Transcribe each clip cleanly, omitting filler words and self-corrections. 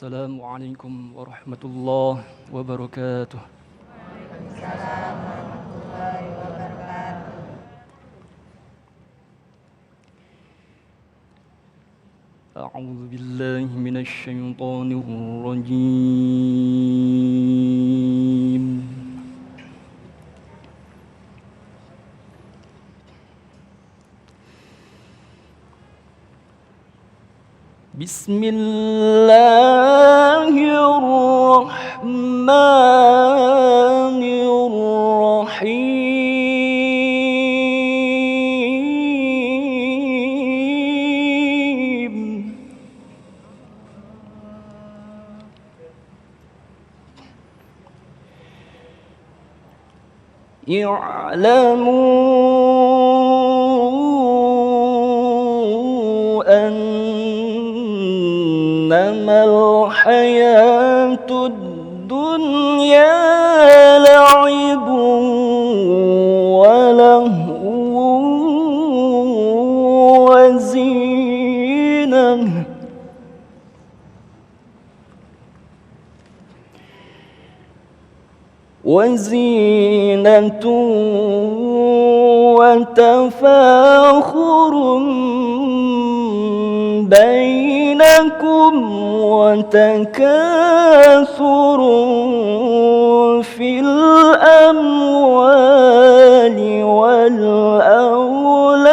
Assalamualaikum warahmatullahi wabarakatuh. Waalaikumsalam warahmatullahi wabarakatuh. A'udzu billahi minasy syaithanir rajim. Bismillahirrahmanirrahim. اعلموا أنما الحياة الدنيا لعب ولهو وزينة وتفاخر بينكم وتكاثر في الأموال والأولاد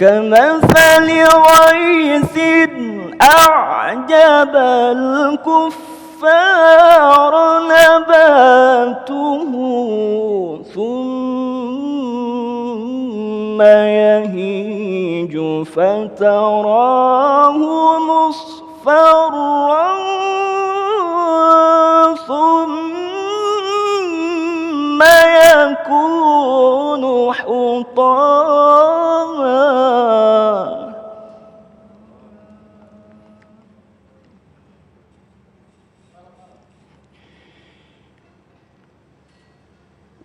كمثل غيث أعجب الكفار نباته ثم يهيج فتراه مصفرا ثم يكون حطاما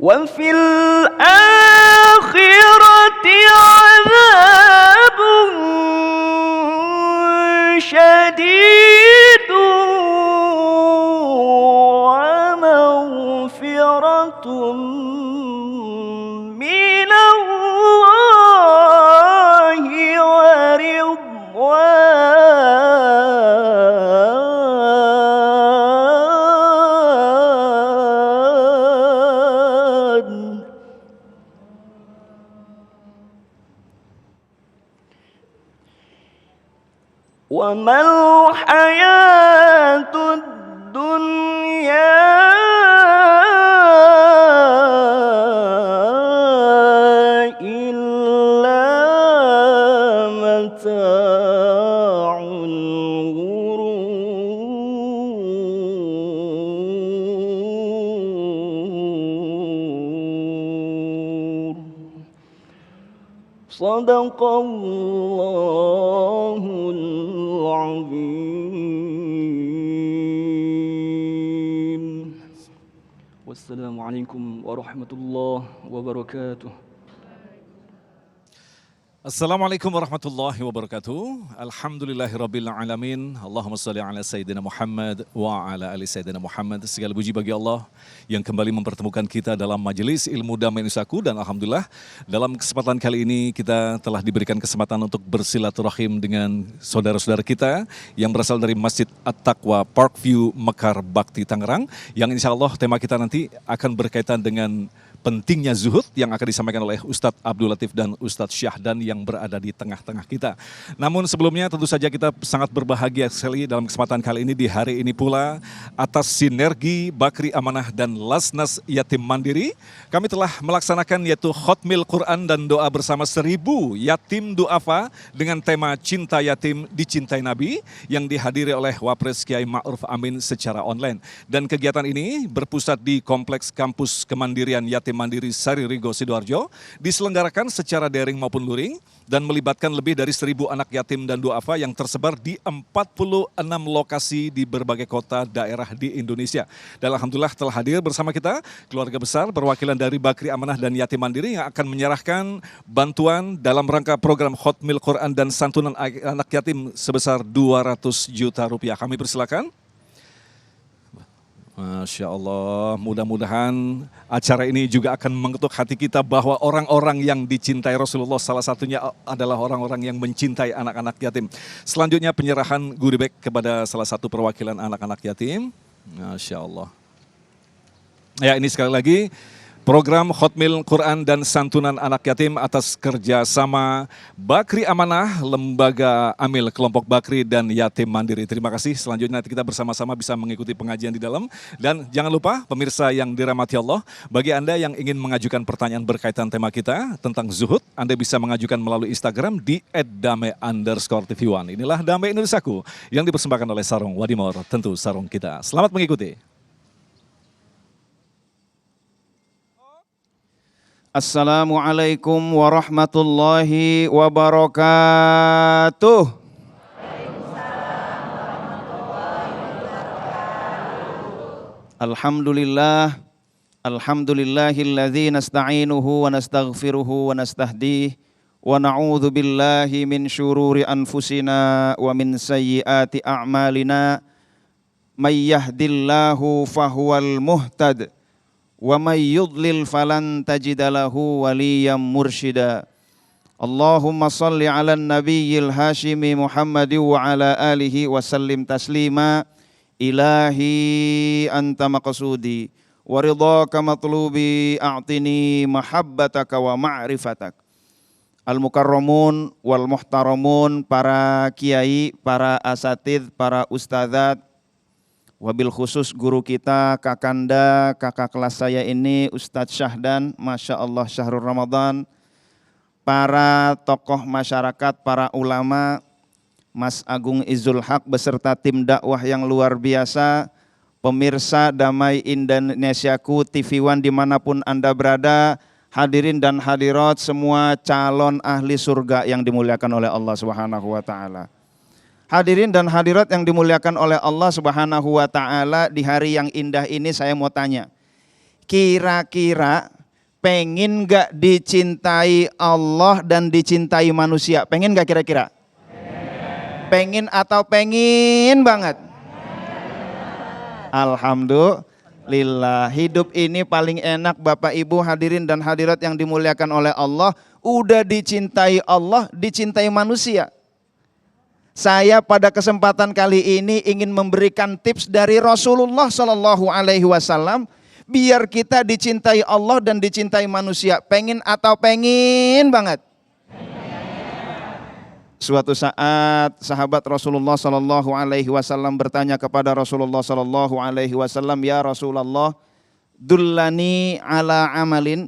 وفي الآخرة عذاب شديد ومغفرة من الله ورضوان وما الحياة الدنيا إلا متاع الغرور صدق الله العظيم. Wassalamualaikum warahmatullahi wabarakatuh. Assalamualaikum warahmatullahi wabarakatuh. Alhamdulillahirabbil alamin. Allahumma shalli ala sayyidina Muhammad wa ala ali sayyidina Muhammad. Segala puji bagi Allah yang kembali mempertemukan kita dalam majelis ilmu damai Nusaku, dan alhamdulillah dalam kesempatan kali ini kita telah diberikan kesempatan untuk bersilaturahim dengan saudara-saudara kita yang berasal dari Masjid At-Taqwa Parkview Mekar Bakti Tangerang, yang insya Allah tema kita nanti akan berkaitan dengan pentingnya zuhud yang akan disampaikan oleh Ustadz Abdul Latif dan Ustadz Syahdan yang berada di tengah-tengah kita. Namun sebelumnya tentu saja kita sangat berbahagia sekali dalam kesempatan kali ini, di hari ini pula, atas sinergi Bakri Amanah dan Lasnas Yatim Mandiri, kami telah melaksanakan yaitu Khotmil Quran dan doa bersama 1000 yatim duafa dengan tema Cinta Yatim Dicintai Nabi yang dihadiri oleh Wapres Kiai Ma'ruf Amin secara online. Dan kegiatan ini berpusat di Kompleks Kampus Kemandirian Yatim Yatim Mandiri Saririgo Sidoarjo diselenggarakan secara daring maupun luring dan melibatkan lebih dari 1.000 anak yatim dan duafa yang tersebar di 46 lokasi di berbagai kota daerah di Indonesia. Dan alhamdulillah telah hadir bersama kita keluarga besar perwakilan dari Bakri Amanah dan Yatim Mandiri yang akan menyerahkan bantuan dalam rangka program Khotmil Quran dan santunan anak yatim sebesar 200 juta rupiah. Kami persilakan. Masya Allah, mudah-mudahan acara ini juga akan mengetuk hati kita bahwa orang-orang yang dicintai Rasulullah salah satunya adalah orang-orang yang mencintai anak-anak yatim. Selanjutnya penyerahan goodie bag kepada salah satu perwakilan anak-anak yatim. Masya Allah. Ya, ini sekali lagi program Khotmil Quran dan santunan anak yatim atas kerjasama Bakri Amanah, Lembaga Amil Kelompok Bakri dan Yatim Mandiri. Terima kasih. Selanjutnya nanti kita bersama-sama bisa mengikuti pengajian di dalam. Dan jangan lupa pemirsa yang dirahmati Allah, bagi Anda yang ingin mengajukan pertanyaan berkaitan tema kita tentang zuhud, Anda bisa mengajukan melalui Instagram di @dame_tv1. Inilah Damai Indonesiaku yang dipersembahkan oleh Sarung Wadimor, tentu sarung kita. Selamat mengikuti. Assalamualaikum warahmatullahi wabarakatuh. Alhamdulillah, alhamdulillahilladzi nasta'inuhu wa nastaghfiruhu wa nastahdih wa na'udzu billahi min syururi anfusina wa min sayyiati a'malina. May yahdillahu fahuwal muhtad wa may yudlil falan tajida lahu waliyan mursyida. Allahumma salli ala nabiyyil hashimi Muhammadi wa ala alihi wa sallim taslima. Ilahi anta maqsudi wa ridhaka matlubi a'tini mahabbataka wa ma'rifatak. Al-mukarramun wal muhtaramun, para kiai, para asatidz, para ustadzat, wabil khusus guru kita, kakanda, kakak kelas saya ini, Ustadz Syahdan, Masya Allah Syahrul Ramadan, para tokoh masyarakat, para ulama, Mas Agung Izul Haq beserta tim dakwah yang luar biasa, pemirsa Damai Indonesiaku, TV One dimanapun Anda berada, hadirin dan hadirat semua calon ahli surga yang dimuliakan oleh Allah Subhanahu wa Ta'ala. Hadirin dan hadirat yang dimuliakan oleh Allah Subhanahu wa Ta'ala, di hari yang indah ini saya mau tanya, kira-kira pengen gak dicintai Allah dan dicintai manusia? Pengen gak kira-kira? Pengen atau pengen banget? Alhamdulillah, hidup ini paling enak Bapak Ibu hadirin dan hadirat yang dimuliakan oleh Allah. Udah dicintai Allah, dicintai manusia. Saya pada kesempatan kali ini ingin memberikan tips dari Rasulullah Sallallahu Alaihi Wasallam biar kita dicintai Allah dan dicintai manusia. Pengen atau pengen banget? Suatu saat sahabat Rasulullah Sallallahu Alaihi Wasallam bertanya kepada Rasulullah Sallallahu Alaihi Wasallam, ya Rasulullah, dullani ala amalin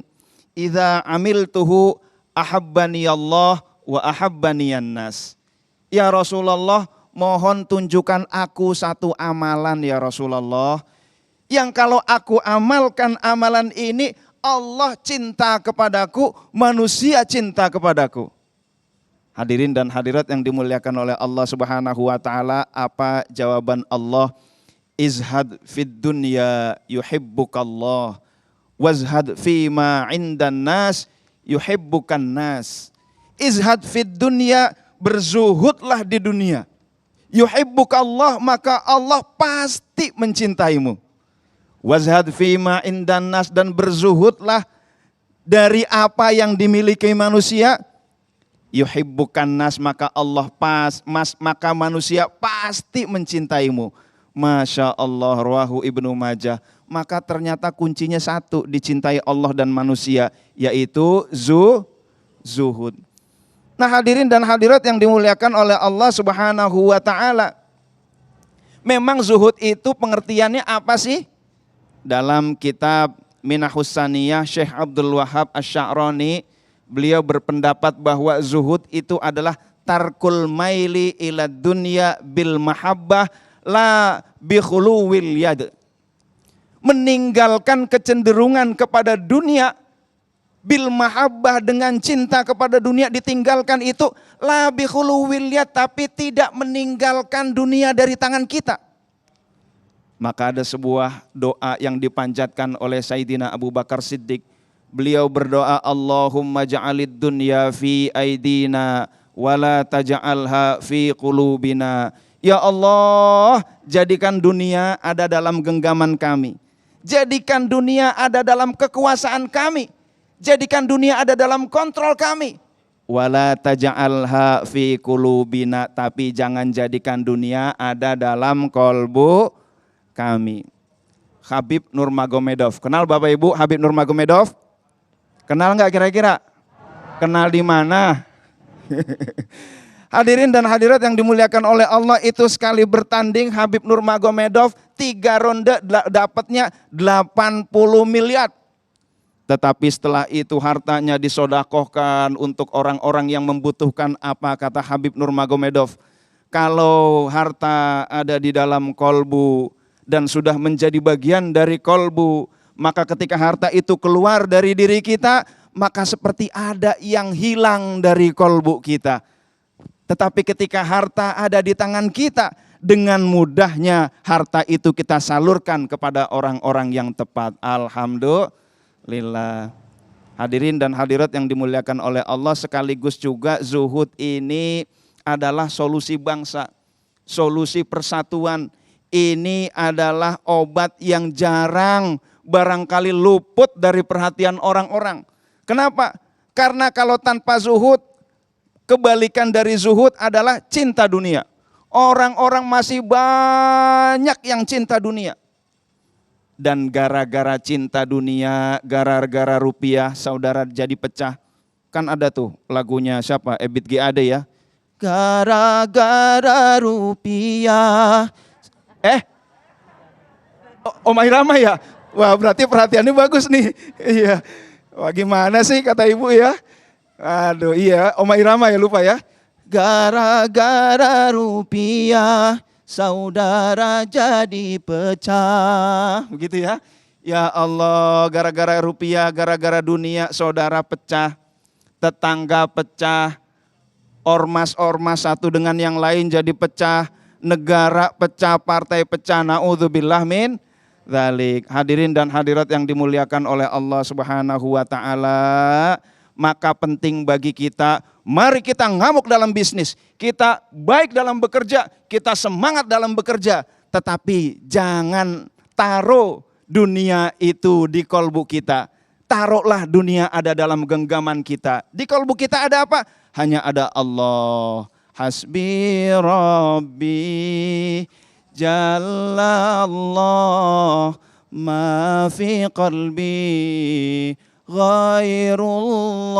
idza amiltuhu ahabbani Allah wa ahabbani nas. Ya Rasulullah, mohon tunjukkan aku satu amalan ya Rasulullah, yang kalau aku amalkan amalan ini Allah cinta kepadaku, manusia cinta kepadaku. Hadirin dan hadirat yang dimuliakan oleh Allah Subhanahu wa Ta'ala, apa jawaban Allah? Izhad fid dunya yuhibbukallah, wazhad fima indan nas yuhibbukan nas. Izhad fid dunya, berzuhudlah di dunia. Yuhibbukallah, maka Allah pasti mencintaimu. Wazhad fima indan nas, dan berzuhudlah dari apa yang dimiliki manusia. Yuhibbukan nas, maka Allah maka manusia pasti mencintaimu. Masya Allah, rawahu Ibnu Majah. Maka ternyata kuncinya satu, dicintai Allah dan manusia, yaitu zuhud. Nah hadirin dan hadirat yang dimuliakan oleh Allah Subhanahu wa Ta'ala, memang zuhud itu pengertiannya apa sih? Dalam kitab Minahus Saniyah, Syekh Abdul Wahab Asy-Sya'rani, beliau berpendapat bahwa zuhud itu adalah tarkul maili ila dunya bil mahabbah la bi khuluwil yad. meninggalkan kecenderungan kepada dunia, bil mahabbah dengan cinta kepada dunia ditinggalkan itu, la bi khuluwil yad, tapi tidak meninggalkan dunia dari tangan kita. Maka ada sebuah doa yang dipanjatkan oleh Sayyidina Abu Bakar Siddiq. Beliau berdoa, Allahumma ja'alid dunya fi aidina wala taj'alha fi qulubina. Ya Allah, jadikan dunia ada dalam genggaman kami. Jadikan dunia ada dalam kekuasaan kami. Jadikan dunia ada dalam kontrol kami. Wala taj'alha fi qulubina, tapi jangan jadikan dunia ada dalam kolbu kami. Habib Nurmagomedov. Kenal Bapak Ibu Habib Nurmagomedov? Kenal nggak kira-kira? Kenal di mana? Hadirin dan hadirat yang dimuliakan oleh Allah, itu sekali bertanding Habib Nurmagomedov 3 ronde dapatnya 80 miliar. Tetapi setelah itu hartanya disodakohkan untuk orang-orang yang membutuhkan. Apa kata Habib Nurmagomedov? Kalau harta ada di dalam kolbu dan sudah menjadi bagian dari kolbu, maka ketika harta itu keluar dari diri kita, maka seperti ada yang hilang dari kolbu kita. Tetapi ketika harta ada di tangan kita, dengan mudahnya harta itu kita salurkan kepada orang-orang yang tepat. Alhamdulillah. Hadirin dan hadirat yang dimuliakan oleh Allah, sekaligus juga zuhud ini adalah solusi bangsa, solusi persatuan. Ini adalah obat yang jarang barangkali luput dari perhatian orang-orang. Kenapa? Karena kalau tanpa zuhud, kebalikan dari zuhud adalah cinta dunia. Orang-orang masih banyak yang cinta dunia. Dan gara-gara cinta dunia, gara-gara rupiah, saudara jadi pecah. Kan ada tuh lagunya siapa? Ebit G. Ade ya. Gara-gara rupiah. Oma Irama ya? Wah, berarti perhatiannya bagus nih. Iya. Wah, gimana sih kata ibu ya? Aduh, iya, Oma Irama ya, lupa ya. Gara-gara rupiah saudara jadi pecah. Begitu ya. Ya Allah, gara-gara rupiah, gara-gara dunia saudara pecah. Tetangga pecah. Ormas-ormas satu dengan yang lain jadi pecah. Negara pecah, partai pecah. Na'udzubillah min dzalik. Hadirin dan hadirat yang dimuliakan oleh Allah Subhanahu wa taala, maka penting bagi kita, mari kita ngamuk dalam bisnis, kita baik dalam bekerja, kita semangat dalam bekerja, tetapi jangan taruh dunia itu di kolbu kita. Taruhlah dunia ada dalam genggaman kita. Di kolbu kita ada apa? Hanya ada Allah. Hasbi Rabbi Jalla Allah ma fi qalbi ghairullah.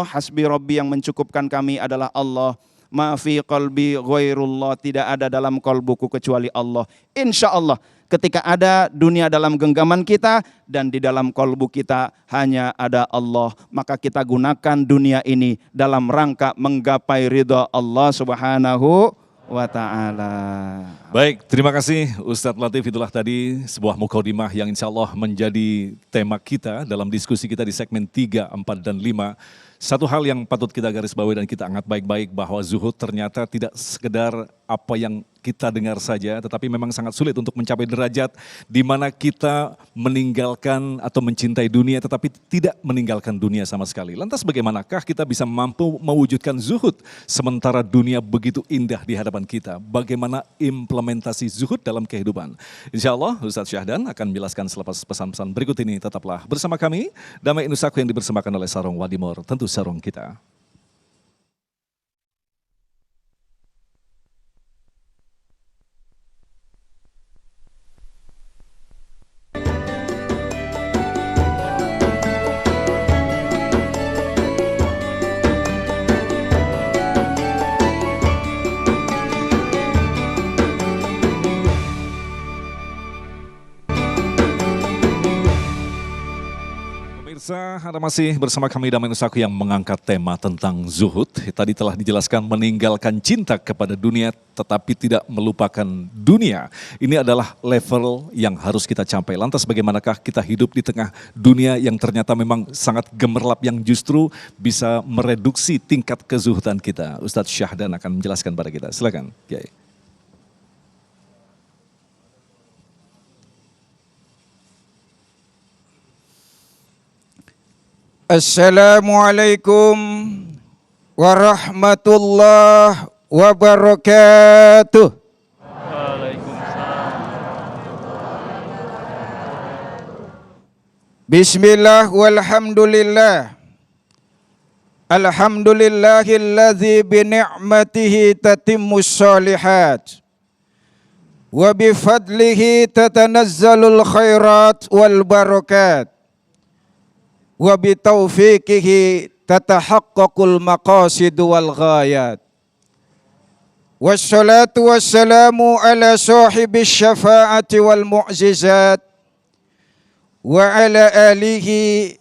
Hasbi Rabbi, yang mencukupkan kami adalah Allah. Ma fi qalbi ghairullah, tidak ada dalam kolbuku kecuali Allah. Insya Allah ketika ada dunia dalam genggaman kita dan di dalam kolbu kita hanya ada Allah, maka kita gunakan dunia ini dalam rangka menggapai ridha Allah Subhanahu wa ta'ala. Baik, terima kasih Ustadz Latif. Itulah tadi sebuah mukadimah yang insya Allah menjadi tema kita dalam diskusi kita di segmen 3, 4, dan 5. Satu hal yang patut kita garis bawahi dan kita anggap baik-baik, bahwa zuhud ternyata tidak sekedar apa yang kita dengar saja, tetapi memang sangat sulit untuk mencapai derajat di mana kita meninggalkan atau mencintai dunia tetapi tidak meninggalkan dunia sama sekali. Lantas bagaimanakah kita bisa mampu mewujudkan zuhud sementara dunia begitu indah di hadapan kita? Bagaimana implementasi zuhud dalam kehidupan? Insya Allah Ustadz Syahdan akan menjelaskan selepas pesan-pesan berikut ini. Tetaplah bersama kami. Damai Nusaku yang dipersembahkan oleh Sarung Wadimor, tentu sarung kita. Anda masih bersama kami Damai Nusaku yang mengangkat tema tentang zuhud. Tadi telah dijelaskan meninggalkan cinta kepada dunia tetapi tidak melupakan dunia. Ini adalah level yang harus kita capai. Lantas bagaimanakah kita hidup di tengah dunia yang ternyata memang sangat gemerlap yang justru bisa mereduksi tingkat kezuhudan kita. Ustadz Syahdan akan menjelaskan pada kita. Silakan, Kiai. Assalamualaikum warahmatullahi wabarakatuh. Bismillah walhamdulillah. Alhamdulillahilladzi bi ni'matihi tatimmus shalihat. Wa bi fadlihi tatanazzalul khairat wal barakat. Wa bi taufiqihi tatahaqqaqul maqasidu wal ghayat. Wassalatu wassalamu ala sahibis syafa'ati wal mu'jizat wa ala alihi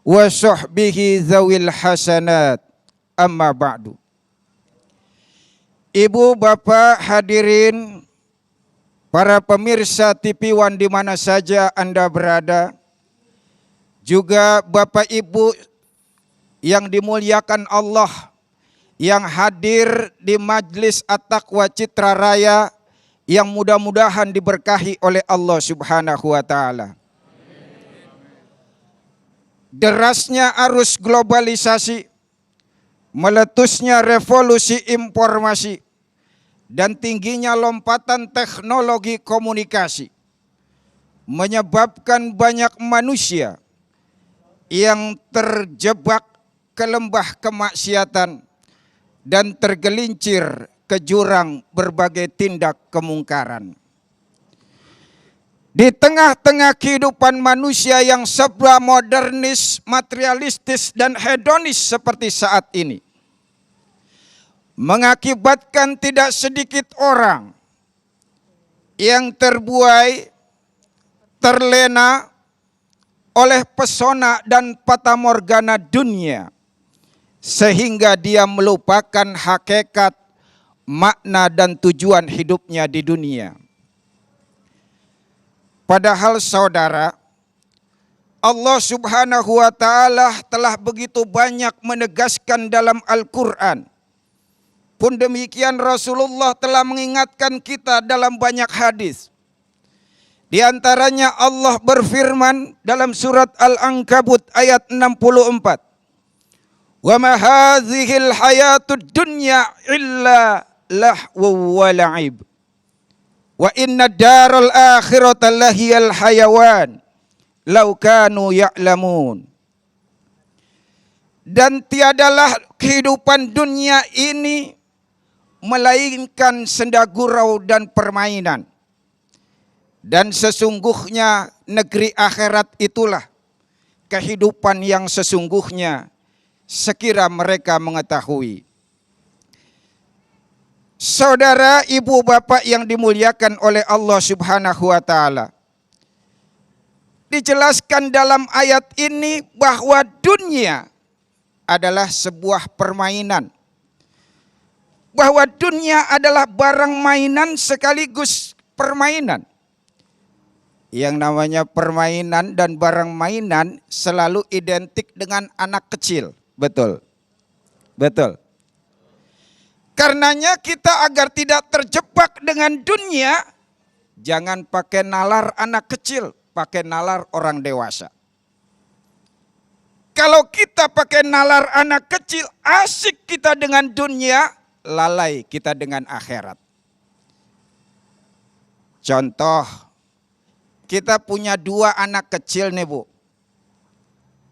wa sahbihi zawil hasanat. Amma ba'du. Ibu, bapak, hadirin, para pemirsa TV One di mana saja Anda berada, juga Bapak Ibu yang dimuliakan Allah yang hadir di Majlis At-Taqwa Citra Raya yang mudah-mudahan diberkahi oleh Allah Subhanahu wa taala. Derasnya arus globalisasi, meletusnya revolusi informasi, dan tingginya lompatan teknologi komunikasi menyebabkan banyak manusia yang terjebak ke lembah kemaksiatan dan tergelincir ke jurang berbagai tindak kemungkaran. Di tengah-tengah kehidupan manusia yang serba modernis, materialistis, dan hedonis seperti saat ini, mengakibatkan tidak sedikit orang yang terbuai, terlena oleh pesona dan fatamorgana dunia, sehingga dia melupakan hakikat, makna, dan tujuan hidupnya di dunia. Padahal saudara, Allah Subhanahu wa taala telah begitu banyak menegaskan dalam Al-Quran. Pun demikian Rasulullah telah mengingatkan kita dalam banyak hadis. Di antaranya Allah berfirman dalam surat Al-Ankabut ayat 64. Wa ma hadzihil hayatud dunya illa lahwu wa la'ib. Wa inna daral akhirata lahiyal hayawan law kanu ya'lamun. Dan tiadalah kehidupan dunia ini melainkan senda gurau dan permainan. Dan sesungguhnya negeri akhirat itulah kehidupan yang sesungguhnya sekira mereka mengetahui. Saudara, ibu, bapak yang dimuliakan oleh Allah Subhanahu wa taala, dijelaskan dalam ayat ini bahwa dunia adalah sebuah permainan. Bahwa dunia adalah barang mainan sekaligus permainan. Yang namanya permainan dan barang mainan selalu identik dengan anak kecil. Betul. Betul. Karenanya kita agar tidak terjebak dengan dunia, jangan pakai nalar anak kecil, pakai nalar orang dewasa. Kalau kita pakai nalar anak kecil, asik kita dengan dunia, lalai kita dengan akhirat. Contoh, kita punya 2 anak kecil nih Bu.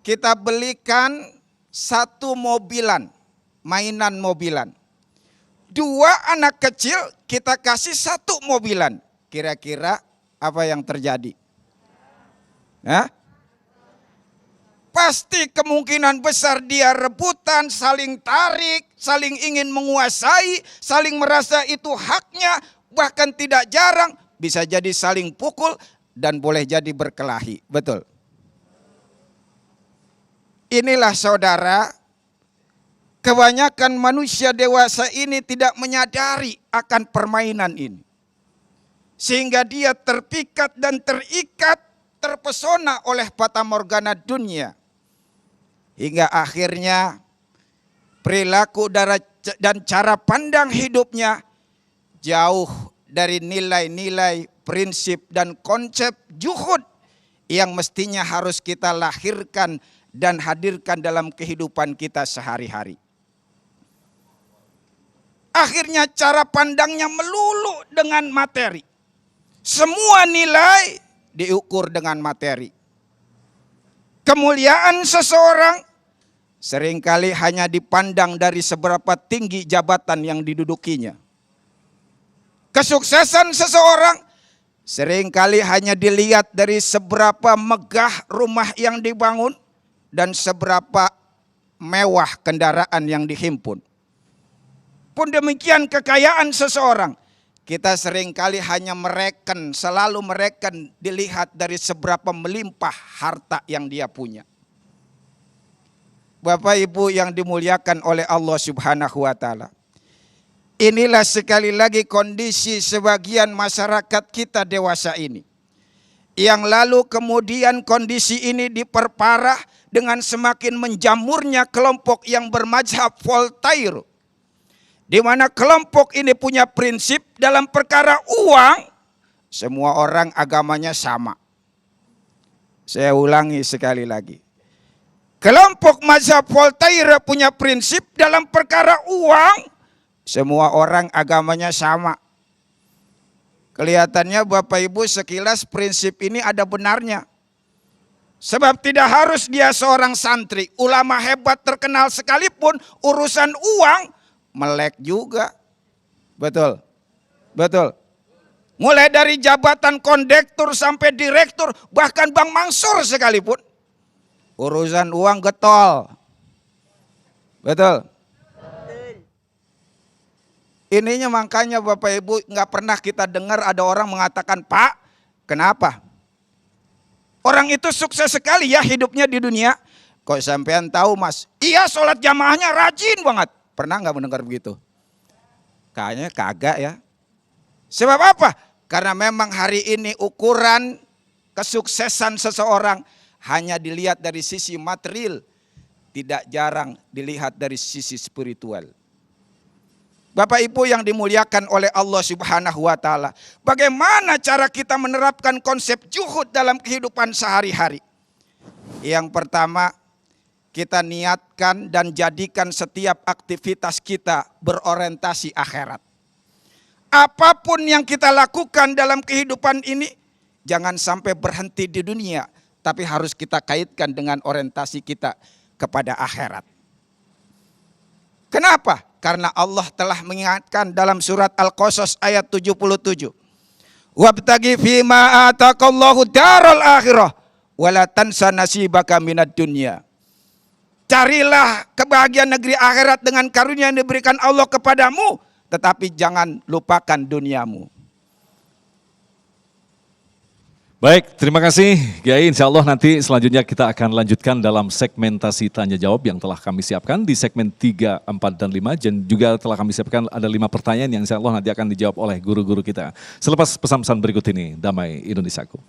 Kita belikan 1 mobilan, mainan mobilan. 2 anak kecil kita kasih 1 mobilan. Kira-kira apa yang terjadi? Hah? Pasti kemungkinan besar dia rebutan, saling tarik, saling ingin menguasai, saling merasa itu haknya, bahkan tidak jarang bisa jadi saling pukul dan boleh jadi berkelahi. Betul. inilah saudara, kebanyakan manusia dewasa ini tidak menyadari akan permainan ini. Sehingga dia terpikat dan terikat, terpesona oleh fatamorgana dunia. Hingga akhirnya perilaku dan cara pandang hidupnya jauh dari nilai-nilai, prinsip dan konsep juhud yang mestinya harus kita lahirkan dan hadirkan dalam kehidupan kita sehari-hari. Akhirnya cara pandangnya melulu dengan materi. Semua nilai diukur dengan materi. Kemuliaan seseorang seringkali hanya dipandang dari seberapa tinggi jabatan yang didudukinya. Kesuksesan seseorang seringkali hanya dilihat dari seberapa megah rumah yang dibangun dan seberapa mewah kendaraan yang dihimpun. Pun demikian kekayaan seseorang, kita seringkali hanya selalu mereken dilihat dari seberapa melimpah harta yang dia punya. Bapak Ibu yang dimuliakan oleh Allah Subhanahu wa taala. Inilah sekali lagi kondisi sebagian masyarakat kita dewasa ini. Yang lalu kemudian kondisi ini diperparah dengan semakin menjamurnya kelompok yang bermazhab Voltaire. Di mana kelompok ini punya prinsip dalam perkara uang, semua orang agamanya sama. Saya ulangi sekali lagi. Kelompok mazhab Voltaire punya prinsip dalam perkara uang, semua orang agamanya sama. Kelihatannya Bapak Ibu sekilas prinsip ini ada benarnya. Sebab tidak harus dia seorang santri, ulama hebat terkenal sekalipun urusan uang melek juga. Betul. Betul. Mulai dari jabatan kondektur sampai direktur, bahkan Bang Mansur sekalipun. Urusan uang getol. Betul. Ininya makanya Bapak Ibu nggak pernah kita dengar ada orang mengatakan, Pak, kenapa? Orang itu sukses sekali ya hidupnya di dunia. Kok sampean tahu Mas? Iya, sholat jamaahnya rajin banget. Pernah nggak mendengar begitu? Kayaknya kagak ya. Sebab apa? Karena memang hari ini ukuran kesuksesan seseorang hanya dilihat dari sisi material, tidak jarang dilihat dari sisi spiritual. Bapak Ibu yang dimuliakan oleh Allah Subhanahu wa taala, bagaimana cara kita menerapkan konsep juhud dalam kehidupan sehari-hari? Yang pertama, kita niatkan dan jadikan setiap aktivitas kita berorientasi akhirat. Apapun yang kita lakukan dalam kehidupan ini, jangan sampai berhenti di dunia, tapi harus kita kaitkan dengan orientasi kita kepada akhirat. Kenapa? Karena Allah telah mengingatkan dalam surat Al-Qasas ayat 77. Wabtagi fima ataqallahu daral akhirah wala tansa nasibaka minad dunya. Carilah kebahagiaan negeri akhirat dengan karunia yang diberikan Allah kepadamu, tetapi jangan lupakan duniamu. Baik, terima kasih Kiai. Insya Allah nanti selanjutnya kita akan lanjutkan dalam segmentasi tanya jawab yang telah kami siapkan di segmen 3, 4, dan 5. Dan juga telah kami siapkan ada 5 pertanyaan yang insya Allah nanti akan dijawab oleh guru-guru kita. Selepas pesan-pesan berikut ini, damai Indonesiaku.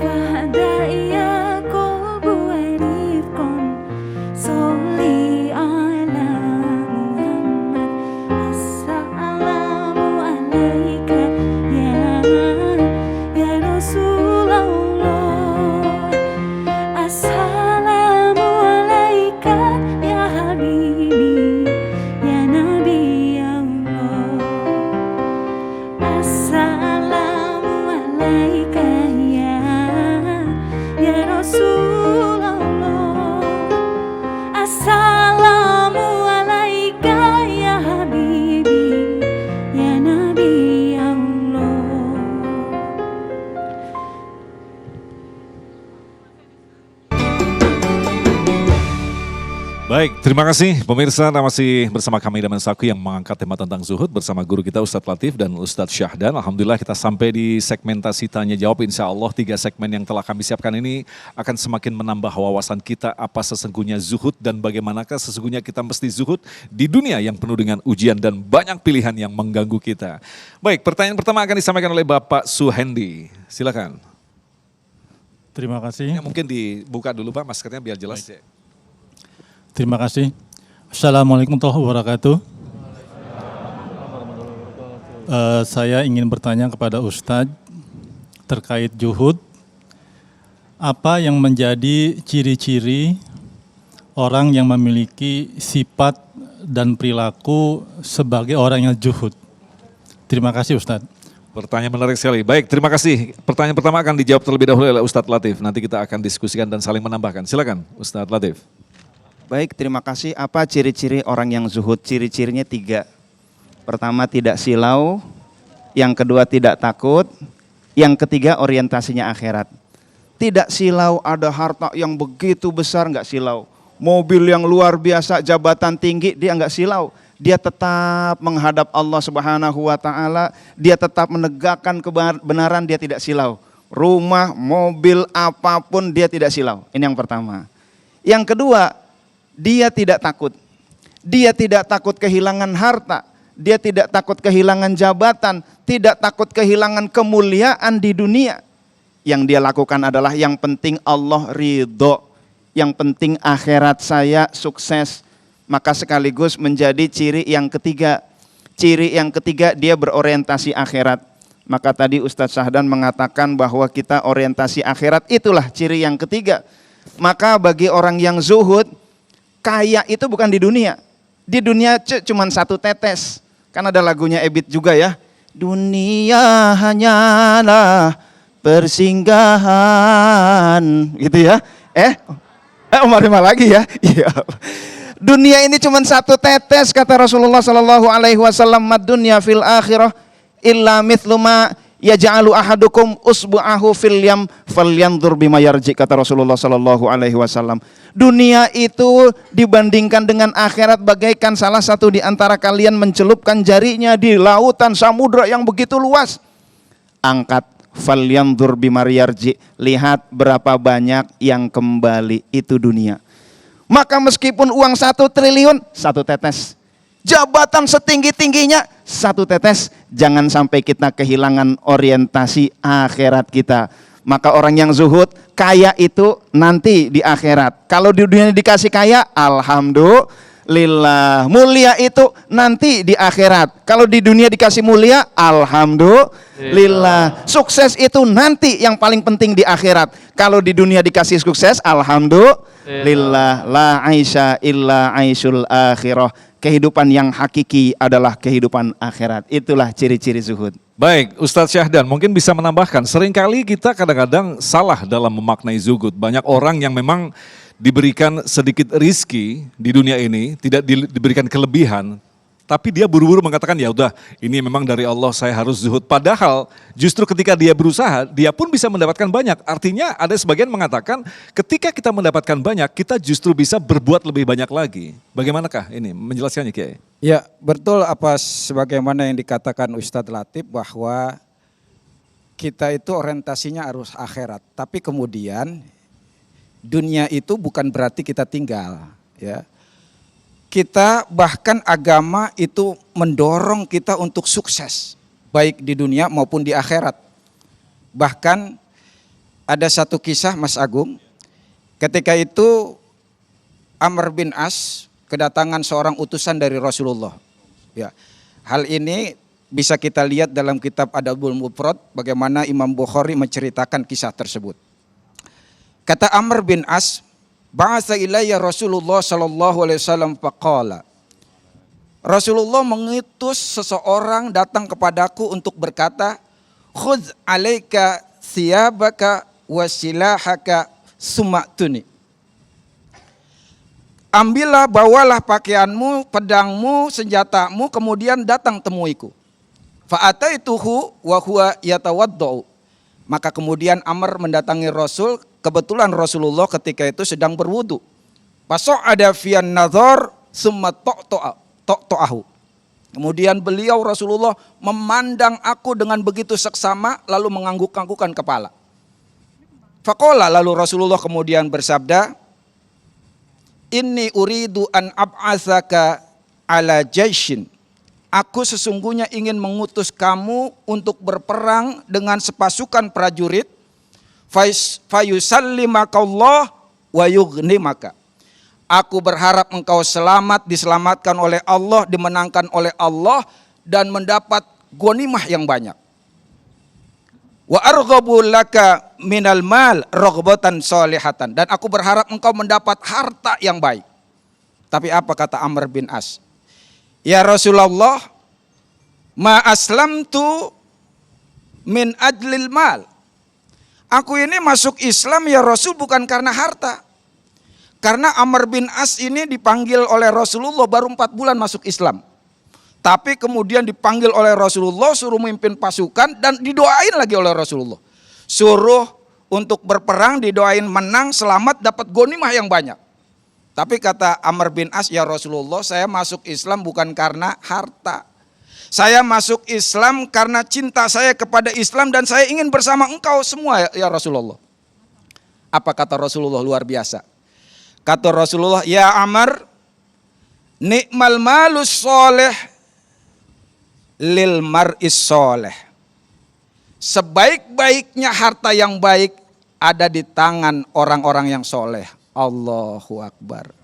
فهدى يا قلب Baik, terima kasih pemirsa, masih bersama kami Daman Saku yang mengangkat tema tentang zuhud bersama guru kita Ustadz Latif dan Ustadz Syahdan. Alhamdulillah kita sampai di segmentasi tanya jawab. Insya Allah 3 segmen yang telah kami siapkan ini akan semakin menambah wawasan kita apa sesungguhnya zuhud dan bagaimanakah sesungguhnya kita mesti zuhud di dunia yang penuh dengan ujian dan banyak pilihan yang mengganggu kita. Baik, pertanyaan pertama akan disampaikan oleh Bapak Suhendi. Silakan. Terima kasih. Ya, mungkin dibuka dulu Pak maskernya biar jelas ya. Terima kasih. Assalamualaikum warahmatullahi wabarakatuh. Saya ingin bertanya kepada Ustadz terkait zuhud. Apa yang menjadi ciri-ciri orang yang memiliki sifat dan perilaku sebagai orang yang zuhud? Terima kasih Ustadz. Pertanyaan menarik sekali. Baik, terima kasih. Pertanyaan pertama akan dijawab terlebih dahulu oleh Ustadz Latif. Nanti kita akan diskusikan dan saling menambahkan. Silakan Ustadz Latif. Baik, terima kasih. Apa ciri-ciri orang yang zuhud? Ciri-cirinya 3. Pertama, tidak silau. Yang kedua, tidak takut. Yang ketiga, orientasinya akhirat. Tidak silau, ada harta yang begitu besar, nggak silau. Mobil yang luar biasa, jabatan tinggi, dia nggak silau. Dia tetap menghadap Allah Subhanahu wa Ta'ala. Dia tetap menegakkan kebenaran, dia tidak silau. Rumah, mobil, apapun dia tidak silau. Ini yang pertama. Yang kedua, dia tidak takut. Dia tidak takut kehilangan harta. Dia tidak takut kehilangan jabatan. Tidak takut kehilangan kemuliaan di dunia. Yang dia lakukan adalah yang penting Allah ridho. Yang penting akhirat saya sukses. Maka sekaligus menjadi ciri yang ketiga. Ciri yang ketiga dia berorientasi akhirat. Maka tadi Ustadz Syahdan mengatakan bahwa kita orientasi akhirat itulah ciri yang ketiga. Maka bagi orang yang zuhud, kaya itu bukan di dunia. Di dunia cuma 1 tetes. Kan ada lagunya Ebit juga ya. Dunia hanyalah persinggahan. Gitu ya. Umar lagi ya. Iya. Dunia ini cuma 1 tetes kata Rasulullah sallallahu alaihi wasallam. Mad dunya fil akhirah illa mithlu ma yaj'alu ahadukum usbu'ahu fil yam falyanzur bima yarji kata Rasulullah sallallahu alaihi wasallam. Dunia itu dibandingkan dengan akhirat bagaikan salah satu di antara kalian mencelupkan jarinya di lautan samudra yang begitu luas. Angkat falyanzur bima yarji, lihat berapa banyak yang kembali, itu dunia. Maka meskipun uang 1 triliun, 1 tetes. Jabatan setinggi-tingginya, 1 tetes. Jangan sampai kita kehilangan orientasi akhirat kita. Maka orang yang zuhud, kaya itu nanti di akhirat. Kalau di dunia dikasih kaya, alhamdulillah. Mulia itu nanti di akhirat. Kalau di dunia dikasih mulia, alhamdulillah. Sukses itu nanti yang paling penting di akhirat. Kalau di dunia dikasih sukses, alhamdulillah. La aisha illa aisyul akhirah. Kehidupan yang hakiki adalah kehidupan akhirat. Itulah ciri-ciri zuhud. Baik, Ustadz Syahdan mungkin bisa menambahkan. Seringkali kita kadang-kadang salah dalam memaknai zuhud. Banyak orang yang memang diberikan sedikit rizki di dunia ini, tidak diberikan kelebihan. Tapi dia buru-buru mengatakan ya udah ini memang dari Allah saya harus zuhud. Padahal justru ketika dia berusaha dia pun bisa mendapatkan banyak. Artinya ada sebagian mengatakan ketika kita mendapatkan banyak kita justru bisa berbuat lebih banyak lagi. Bagaimanakah ini menjelaskannya Kiai? Ya betul apa sebagaimana yang dikatakan Ustadz Latif bahwa kita itu orientasinya harus akhirat. Tapi kemudian dunia itu bukan berarti kita tinggal ya. Kita bahkan agama itu mendorong kita untuk sukses, baik di dunia maupun di akhirat. Bahkan ada satu kisah Mas Agung, ketika itu Amr bin As kedatangan seorang utusan dari Rasulullah. Ya, hal ini bisa kita lihat dalam kitab Adabul Mufrad, bagaimana Imam Bukhari menceritakan kisah tersebut. Kata Amr bin As, ba'atsa ilayya Rasulullah sallallahu alaihi wasallam faqala. Rasulullah mengutus seseorang datang kepadaku untuk berkata, khudz alaika thiyabaka wa silahaka suma'tuni. Ambillah, bawalah pakaianmu, pedangmu, senjatamu, kemudian datang temuiku. Fa'ataituhu wa huwa yatawaddau. Maka kemudian Amr mendatangi Rasul, kebetulan Rasulullah ketika itu sedang berwudu. Faso'ada fiyan nadhar summa to'ahu. Kemudian beliau Rasulullah memandang aku dengan begitu seksama lalu mengangguk-anggukan kepala. Faqala, lalu Rasulullah kemudian bersabda, inni uridu an ab'atsaka ala jaishin. Aku sesungguhnya ingin mengutus kamu untuk berperang dengan sepasukan prajurit. Fayusallimakallah wa yughnimaka. Aku berharap engkau selamat, diselamatkan oleh Allah, dimenangkan oleh Allah, dan mendapat ghanimah yang banyak. Wa arghabu laka minal mal raghbatan salihatan. Dan aku berharap engkau mendapat harta yang baik. Tapi apa kata Amr bin As? Ya Rasulullah, ma aslamtu min ajlil mal. Aku ini masuk Islam ya Rasul bukan karena harta. Karena Amr bin As ini dipanggil oleh Rasulullah baru 4 bulan masuk Islam. Tapi kemudian dipanggil oleh Rasulullah suruh memimpin pasukan dan didoain lagi oleh Rasulullah. Suruh untuk berperang, didoain menang, selamat, dapat ghanimah yang banyak. Tapi kata Amr bin As, ya Rasulullah, saya masuk Islam bukan karena harta. Saya masuk Islam karena cinta saya kepada Islam dan saya ingin bersama engkau semua ya Rasulullah. Apa kata Rasulullah luar biasa? Kata Rasulullah, ya Amr, nikmal malus soleh lil mar'is soleh. Sebaik-baiknya harta yang baik ada di tangan orang-orang yang soleh. Allahu Akbar.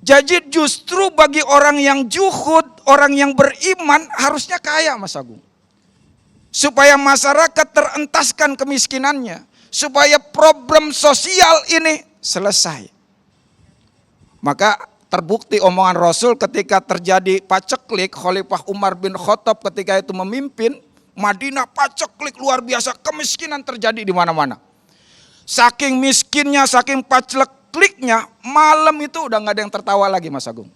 Jadi justru bagi orang yang juhud, orang yang beriman harusnya kaya Mas Agung. Supaya masyarakat terentaskan kemiskinannya. Supaya problem sosial ini selesai. Maka terbukti omongan Rasul ketika terjadi paceklik, Khalifah Umar bin Khattab ketika itu memimpin Madinah, paceklik luar biasa, kemiskinan terjadi di mana-mana. Saking miskinnya, saking pacekliknya, malam itu udah nggak ada yang tertawa lagi Mas Agung.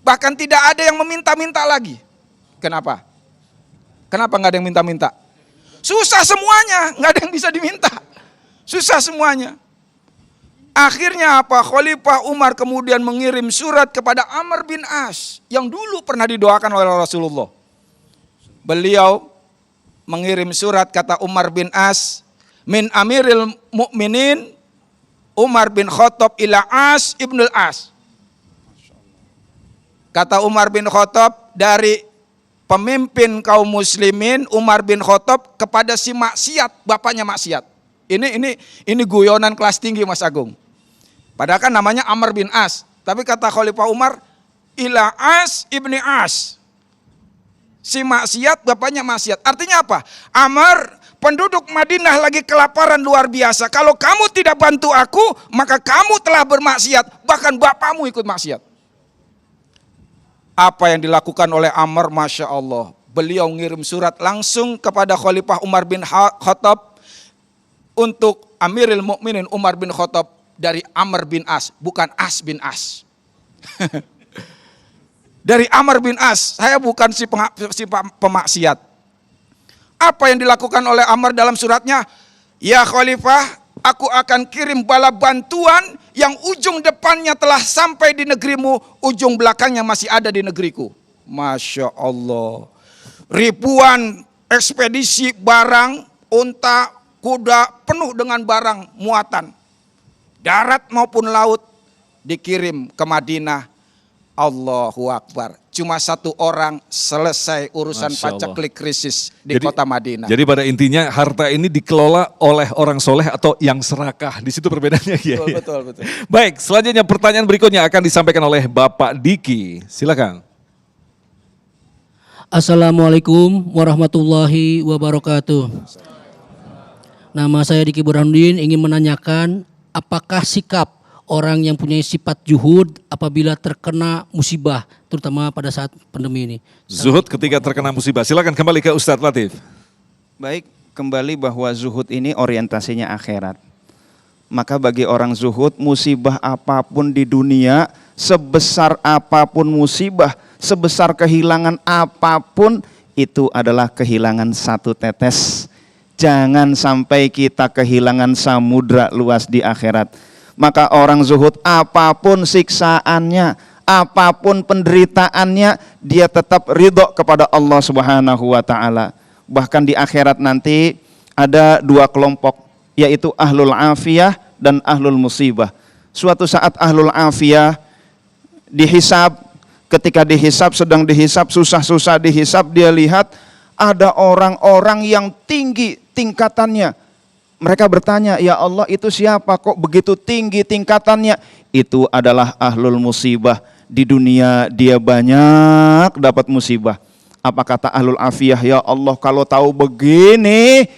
Bahkan tidak ada yang meminta-minta lagi. Kenapa? Kenapa nggak ada yang minta-minta? Susah semuanya, nggak ada yang bisa diminta. Susah semuanya. Akhirnya apa? Khalifah Umar kemudian mengirim surat kepada Amr bin As yang dulu pernah didoakan oleh Rasulullah. Beliau mengirim surat, kata Umar bin As, min amiril mu'minin Umar bin Khattab ila As ibnul As. Kata Umar bin Khattab dari pemimpin kaum muslimin Umar bin Khattab kepada si maksiat, bapaknya maksiat. Ini guyonan kelas tinggi Mas Agung. Padahal kan namanya Amr bin As. Tapi kata Khalifah Umar, ila As ibni As. Si maksiat, bapaknya maksiat. Artinya apa? Amr, penduduk Madinah lagi kelaparan luar biasa. Kalau kamu tidak bantu aku, maka kamu telah bermaksiat. Bahkan bapakmu ikut maksiat. Apa yang dilakukan oleh Amr, Masya Allah. Beliau ngirim surat langsung kepada Khalifah Umar bin Khattab untuk Amirul Mukminin Umar bin Khattab dari Amr bin As, bukan As bin As. Dari Amr bin As, saya bukan si pemaksiat. Apa yang dilakukan oleh Amr dalam suratnya? Ya Khalifah, aku akan kirim bala bantuan yang ujung depannya telah sampai di negerimu, ujung belakangnya masih ada di negeriku. Masya Allah. Ribuan ekspedisi barang, unta, kuda penuh dengan barang muatan. Darat maupun laut dikirim ke Madinah. Allahu Akbar. Cuma satu orang selesai urusan paceklik krisis di kota Madinah. Jadi pada intinya harta ini dikelola oleh orang soleh atau yang serakah. Di situ perbedaannya. Betul. Baik, selanjutnya pertanyaan berikutnya akan disampaikan oleh Bapak Diki. Silakan. Assalamualaikum warahmatullahi wabarakatuh. Nama saya Diki Burhanuddin, ingin menanyakan apakah sikap orang yang punya sifat juhud apabila terkena musibah, terutama pada saat pandemi ini. Zuhud ketika terkena musibah. Silakan kembali ke Ustadz Latif. Baik, kembali bahwa zuhud ini orientasinya akhirat. Maka bagi orang zuhud, musibah apapun di dunia, sebesar apapun musibah, sebesar kehilangan apapun, itu adalah kehilangan satu tetes. Jangan sampai kita kehilangan samudra luas di akhirat. Maka orang zuhud apapun siksaannya, apapun penderitaannya, dia tetap ridho kepada Allah Subhanahu wa taala. Bahkan di akhirat nanti ada dua kelompok, yaitu ahlul afiyah dan ahlul musibah. Suatu saat ahlul afiyah dihisab, ketika dihisab, sedang dihisab, susah-susah dihisab, dia lihat ada orang-orang yang tinggi tingkatannya. Mereka bertanya, ya Allah itu siapa kok begitu tinggi tingkatannya? Itu adalah ahlul musibah. Di dunia dia banyak dapat musibah. Apa kata ahlul afiyah? Ya Allah kalau tahu begini,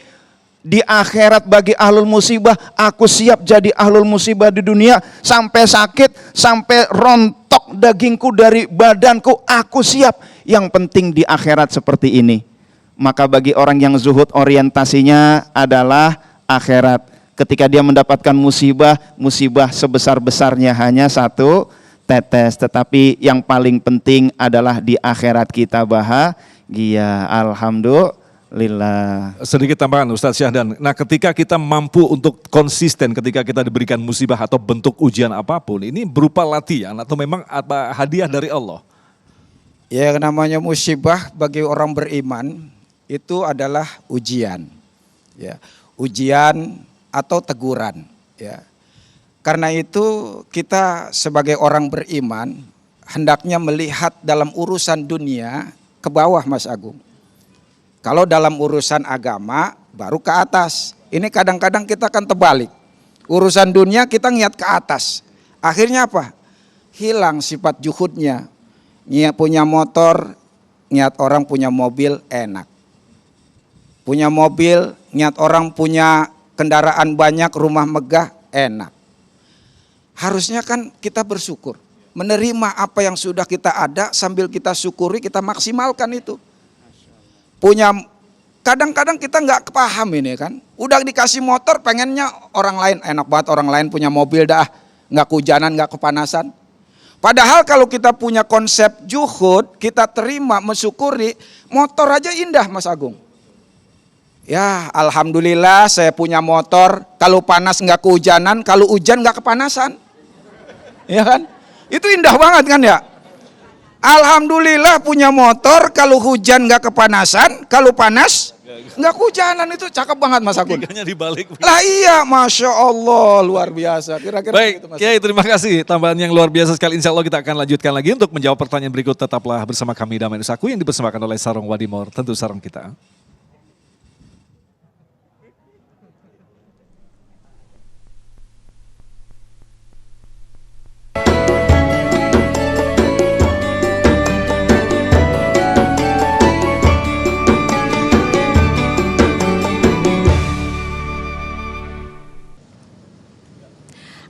di akhirat bagi ahlul musibah, aku siap jadi ahlul musibah di dunia. Sampai sakit, sampai rontok dagingku dari badanku, aku siap. Yang penting di akhirat seperti ini. Maka bagi orang yang zuhud orientasinya adalah akhirat. Ketika dia mendapatkan musibah, musibah sebesar-besarnya hanya satu tetes. Tetapi yang paling penting adalah di akhirat kita bahagia. Alhamdulillah. Sedikit tambahan Ustadz Syahdan. Nah ketika kita mampu untuk konsisten ketika kita diberikan musibah atau bentuk ujian apapun, ini berupa latihan atau memang apa hadiah dari Allah? Ya namanya musibah bagi orang beriman itu adalah ujian. Ya, ujian atau teguran. Ya. Karena itu kita sebagai orang beriman hendaknya melihat dalam urusan dunia ke bawah Mas Agung. Kalau dalam urusan agama baru ke atas. Ini kadang-kadang kita kan terbalik. Urusan dunia kita ngeliat ke atas. Akhirnya apa? Hilang sifat juhudnya. Niat punya motor, niat orang punya mobil enak. Punya mobil, niat orang punya kendaraan banyak, rumah megah enak. Harusnya kan kita bersyukur. Menerima apa yang sudah kita ada sambil kita syukuri, kita maksimalkan itu. Punya kadang-kadang kita nggak paham ini kan. Udah dikasih motor pengennya orang lain, enak banget orang lain punya mobil dah, nggak kehujanan, nggak kepanasan. Padahal kalau kita punya konsep juhud, kita terima, mensyukuri, motor aja indah Mas Agung. Ya alhamdulillah saya punya motor, kalau panas nggak kehujanan, kalau hujan nggak kepanasan. Ya kan? Itu indah banget kan ya? Alhamdulillah punya motor, kalau hujan nggak kepanasan, kalau panas nggak kehujanan, itu cakep banget Mas Agun. Logikanya dibalik. Lah iya, Masya Allah, luar biasa. Kira-kira Baik, gitu, Mas. Kiai terima kasih tambahan yang luar biasa sekali. Insya Allah kita akan lanjutkan lagi untuk menjawab pertanyaan berikut. Tetaplah bersama kami Damai Nusaku yang dipersembahkan oleh Sarung Wadimor, tentu sarung kita.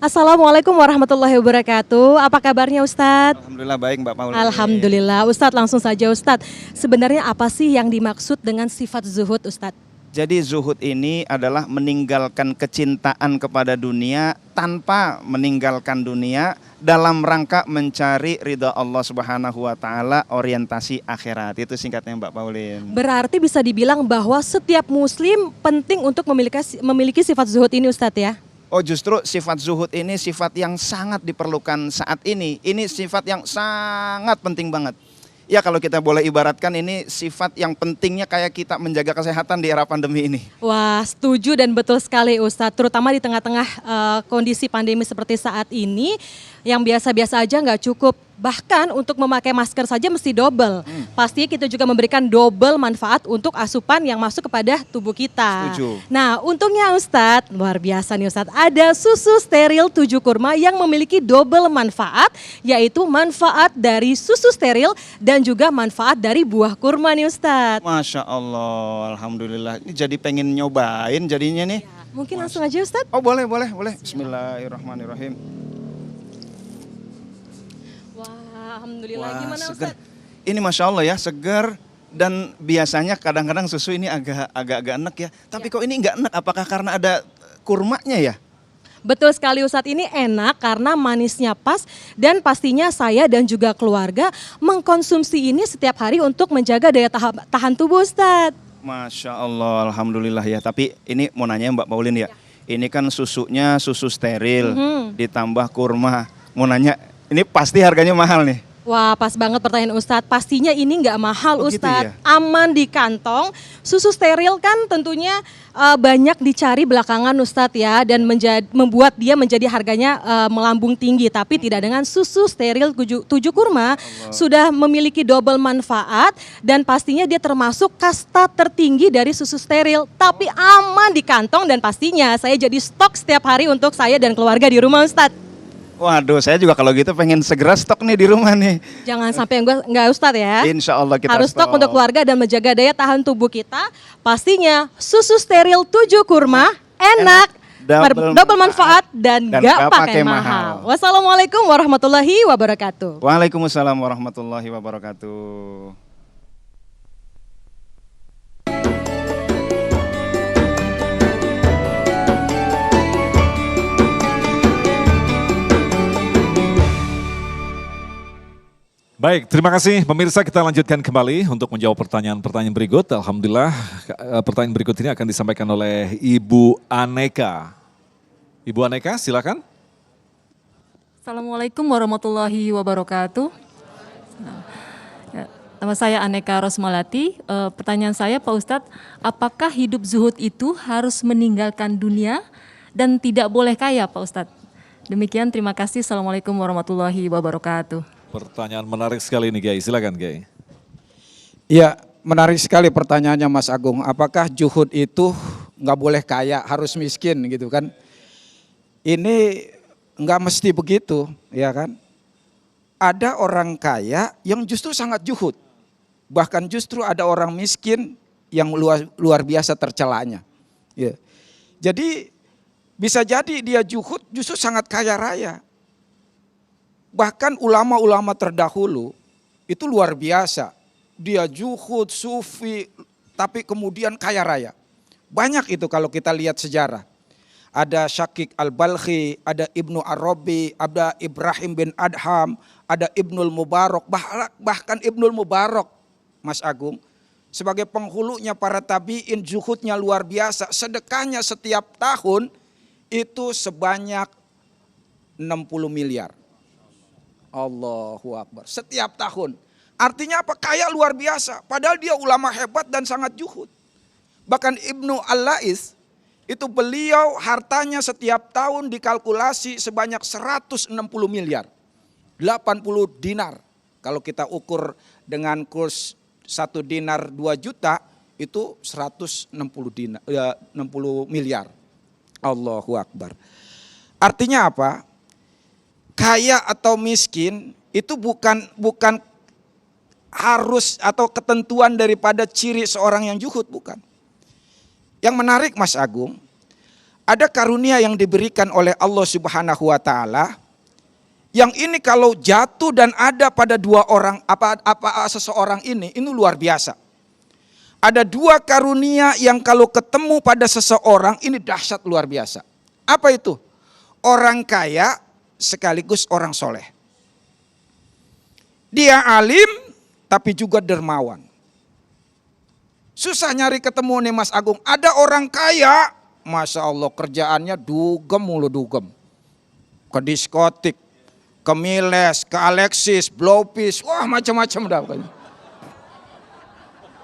Assalamualaikum warahmatullahi wabarakatuh. Apa kabarnya Ustadz? Alhamdulillah baik Mbak Paulin. Alhamdulillah. Ustadz langsung saja Ustadz. Sebenarnya apa sih yang dimaksud dengan sifat zuhud Ustadz? Jadi zuhud ini adalah meninggalkan kecintaan kepada dunia tanpa meninggalkan dunia dalam rangka mencari ridha Allah Subhanahu wa taala, orientasi akhirat. Itu singkatnya Mbak Paulin. Berarti bisa dibilang bahwa setiap muslim penting untuk memiliki sifat zuhud ini Ustadz ya? Oh justru sifat zuhud ini sifat yang sangat diperlukan saat ini. Ini sifat yang sangat penting banget. Ya kalau kita boleh ibaratkan ini sifat yang pentingnya kayak kita menjaga kesehatan di era pandemi ini. Wah setuju dan betul sekali Ustadz. Terutama di tengah-tengah kondisi pandemi seperti saat ini. Yang biasa-biasa aja nggak cukup. Bahkan untuk memakai masker saja mesti double. Pastinya kita juga memberikan double manfaat untuk asupan yang masuk kepada tubuh kita. Setuju. Nah untungnya Ustadz, luar biasa nih Ustadz. Ada susu steril 7 kurma yang memiliki double manfaat. Yaitu manfaat dari susu steril dan juga manfaat dari buah kurma nih Ustadz. Masya Allah, Alhamdulillah. Ini jadi pengen nyobain jadinya nih. Mungkin langsung aja Ustadz. Oh boleh. Bismillahirrahmanirrahim. Alhamdulillah, gimana segar. Ustadz? Ini Masya Allah ya, segar. Dan biasanya kadang-kadang susu ini agak enak ya. Tapi kok ini nggak enak, apakah karena ada kurmanya ya? Betul sekali Ustadz, ini enak karena manisnya pas dan pastinya saya dan juga keluarga mengkonsumsi ini setiap hari untuk menjaga daya tahan tubuh Ustadz. Masya Allah, Alhamdulillah ya. Tapi ini mau nanya Mbak Paulin ya. ini kan susunya susu steril, ditambah kurma. Mau nanya, ini pasti harganya mahal nih. Wah, pas banget pertanyaan Ustadz. Pastinya ini nggak mahal, Oh, gitu Ustadz. ya? Aman di kantong. Susu steril kan tentunya banyak dicari belakangan, Ustadz ya, dan membuat dia menjadi harganya melambung tinggi. Tapi tidak dengan susu steril 7 kurma sudah memiliki double manfaat dan pastinya dia termasuk kasta tertinggi dari susu steril. Tapi aman di kantong dan pastinya saya jadi stok setiap hari untuk saya dan keluarga di rumah, Ustadz. Waduh, saya juga kalau gitu pengen segera stok nih di rumah nih. Jangan sampai enggak Ustadz ya. Insya Allah kita Harus stok untuk keluarga dan menjaga daya tahan tubuh kita. Pastinya susu steril 7 kurma enak, double manfaat dan gak pakai mahal. Wassalamualaikum warahmatullahi wabarakatuh. Waalaikumsalam warahmatullahi wabarakatuh. Baik, terima kasih pemirsa, kita lanjutkan kembali untuk menjawab pertanyaan-pertanyaan berikut. Alhamdulillah pertanyaan berikut ini akan disampaikan oleh Ibu Aneka. Ibu Aneka silakan. Assalamualaikum warahmatullahi wabarakatuh. Nama saya Aneka Rosmalati. Pertanyaan saya Pak Ustadz, apakah hidup zuhud itu harus meninggalkan dunia dan tidak boleh kaya Pak Ustadz? Demikian, terima kasih. Assalamualaikum warahmatullahi wabarakatuh. Pertanyaan menarik sekali ini, Gai. Silakan, Gai. Ya, menarik sekali pertanyaannya Mas Agung. Apakah zuhud itu nggak boleh kaya, harus miskin gitu kan? Ini nggak mesti begitu, ya kan? Ada orang kaya yang justru sangat zuhud. Bahkan justru ada orang miskin yang luar biasa tercelanya. Ya. Jadi bisa jadi dia zuhud justru sangat kaya raya. Bahkan ulama-ulama terdahulu itu luar biasa. Dia zuhud, sufi, tapi kemudian kaya raya. Banyak itu kalau kita lihat sejarah. Ada Syakik Al-Balkhi, ada Ibnu Arabi, ada Ibrahim bin Adham, ada Ibnul Mubarak, bahkan Ibnul Mubarak, Mas Agung, sebagai penghulunya para tabi'in, zuhudnya luar biasa. Sedekahnya setiap tahun itu sebanyak 60 miliar. Allahu Akbar. Setiap tahun. Artinya apa? Kaya luar biasa. Padahal dia ulama hebat dan sangat zuhud. Bahkan Ibnu Al-Lais itu beliau hartanya setiap tahun dikalkulasi sebanyak 160 miliar. 80 dinar. Kalau kita ukur dengan kurs 1 dinar 2 juta itu 160 miliar. Allahu Akbar. Artinya apa? Kaya atau miskin itu bukan harus atau ketentuan daripada ciri seorang yang zuhud, bukan. Yang menarik Mas Agung, ada karunia yang diberikan oleh Allah Subhanahu wa taala yang ini kalau jatuh dan ada pada dua orang seseorang ini luar biasa. Ada 2 karunia yang kalau ketemu pada seseorang ini dahsyat luar biasa. Apa itu? Orang kaya sekaligus orang soleh. Dia alim tapi juga dermawan. Susah nyari ketemu nih Mas Agung. Ada orang kaya, Masya Allah kerjaannya dugem mulu dugem. Ke diskotik, ke Miles, ke Alexis, Blowfish, wah macam-macam dah pokoknya.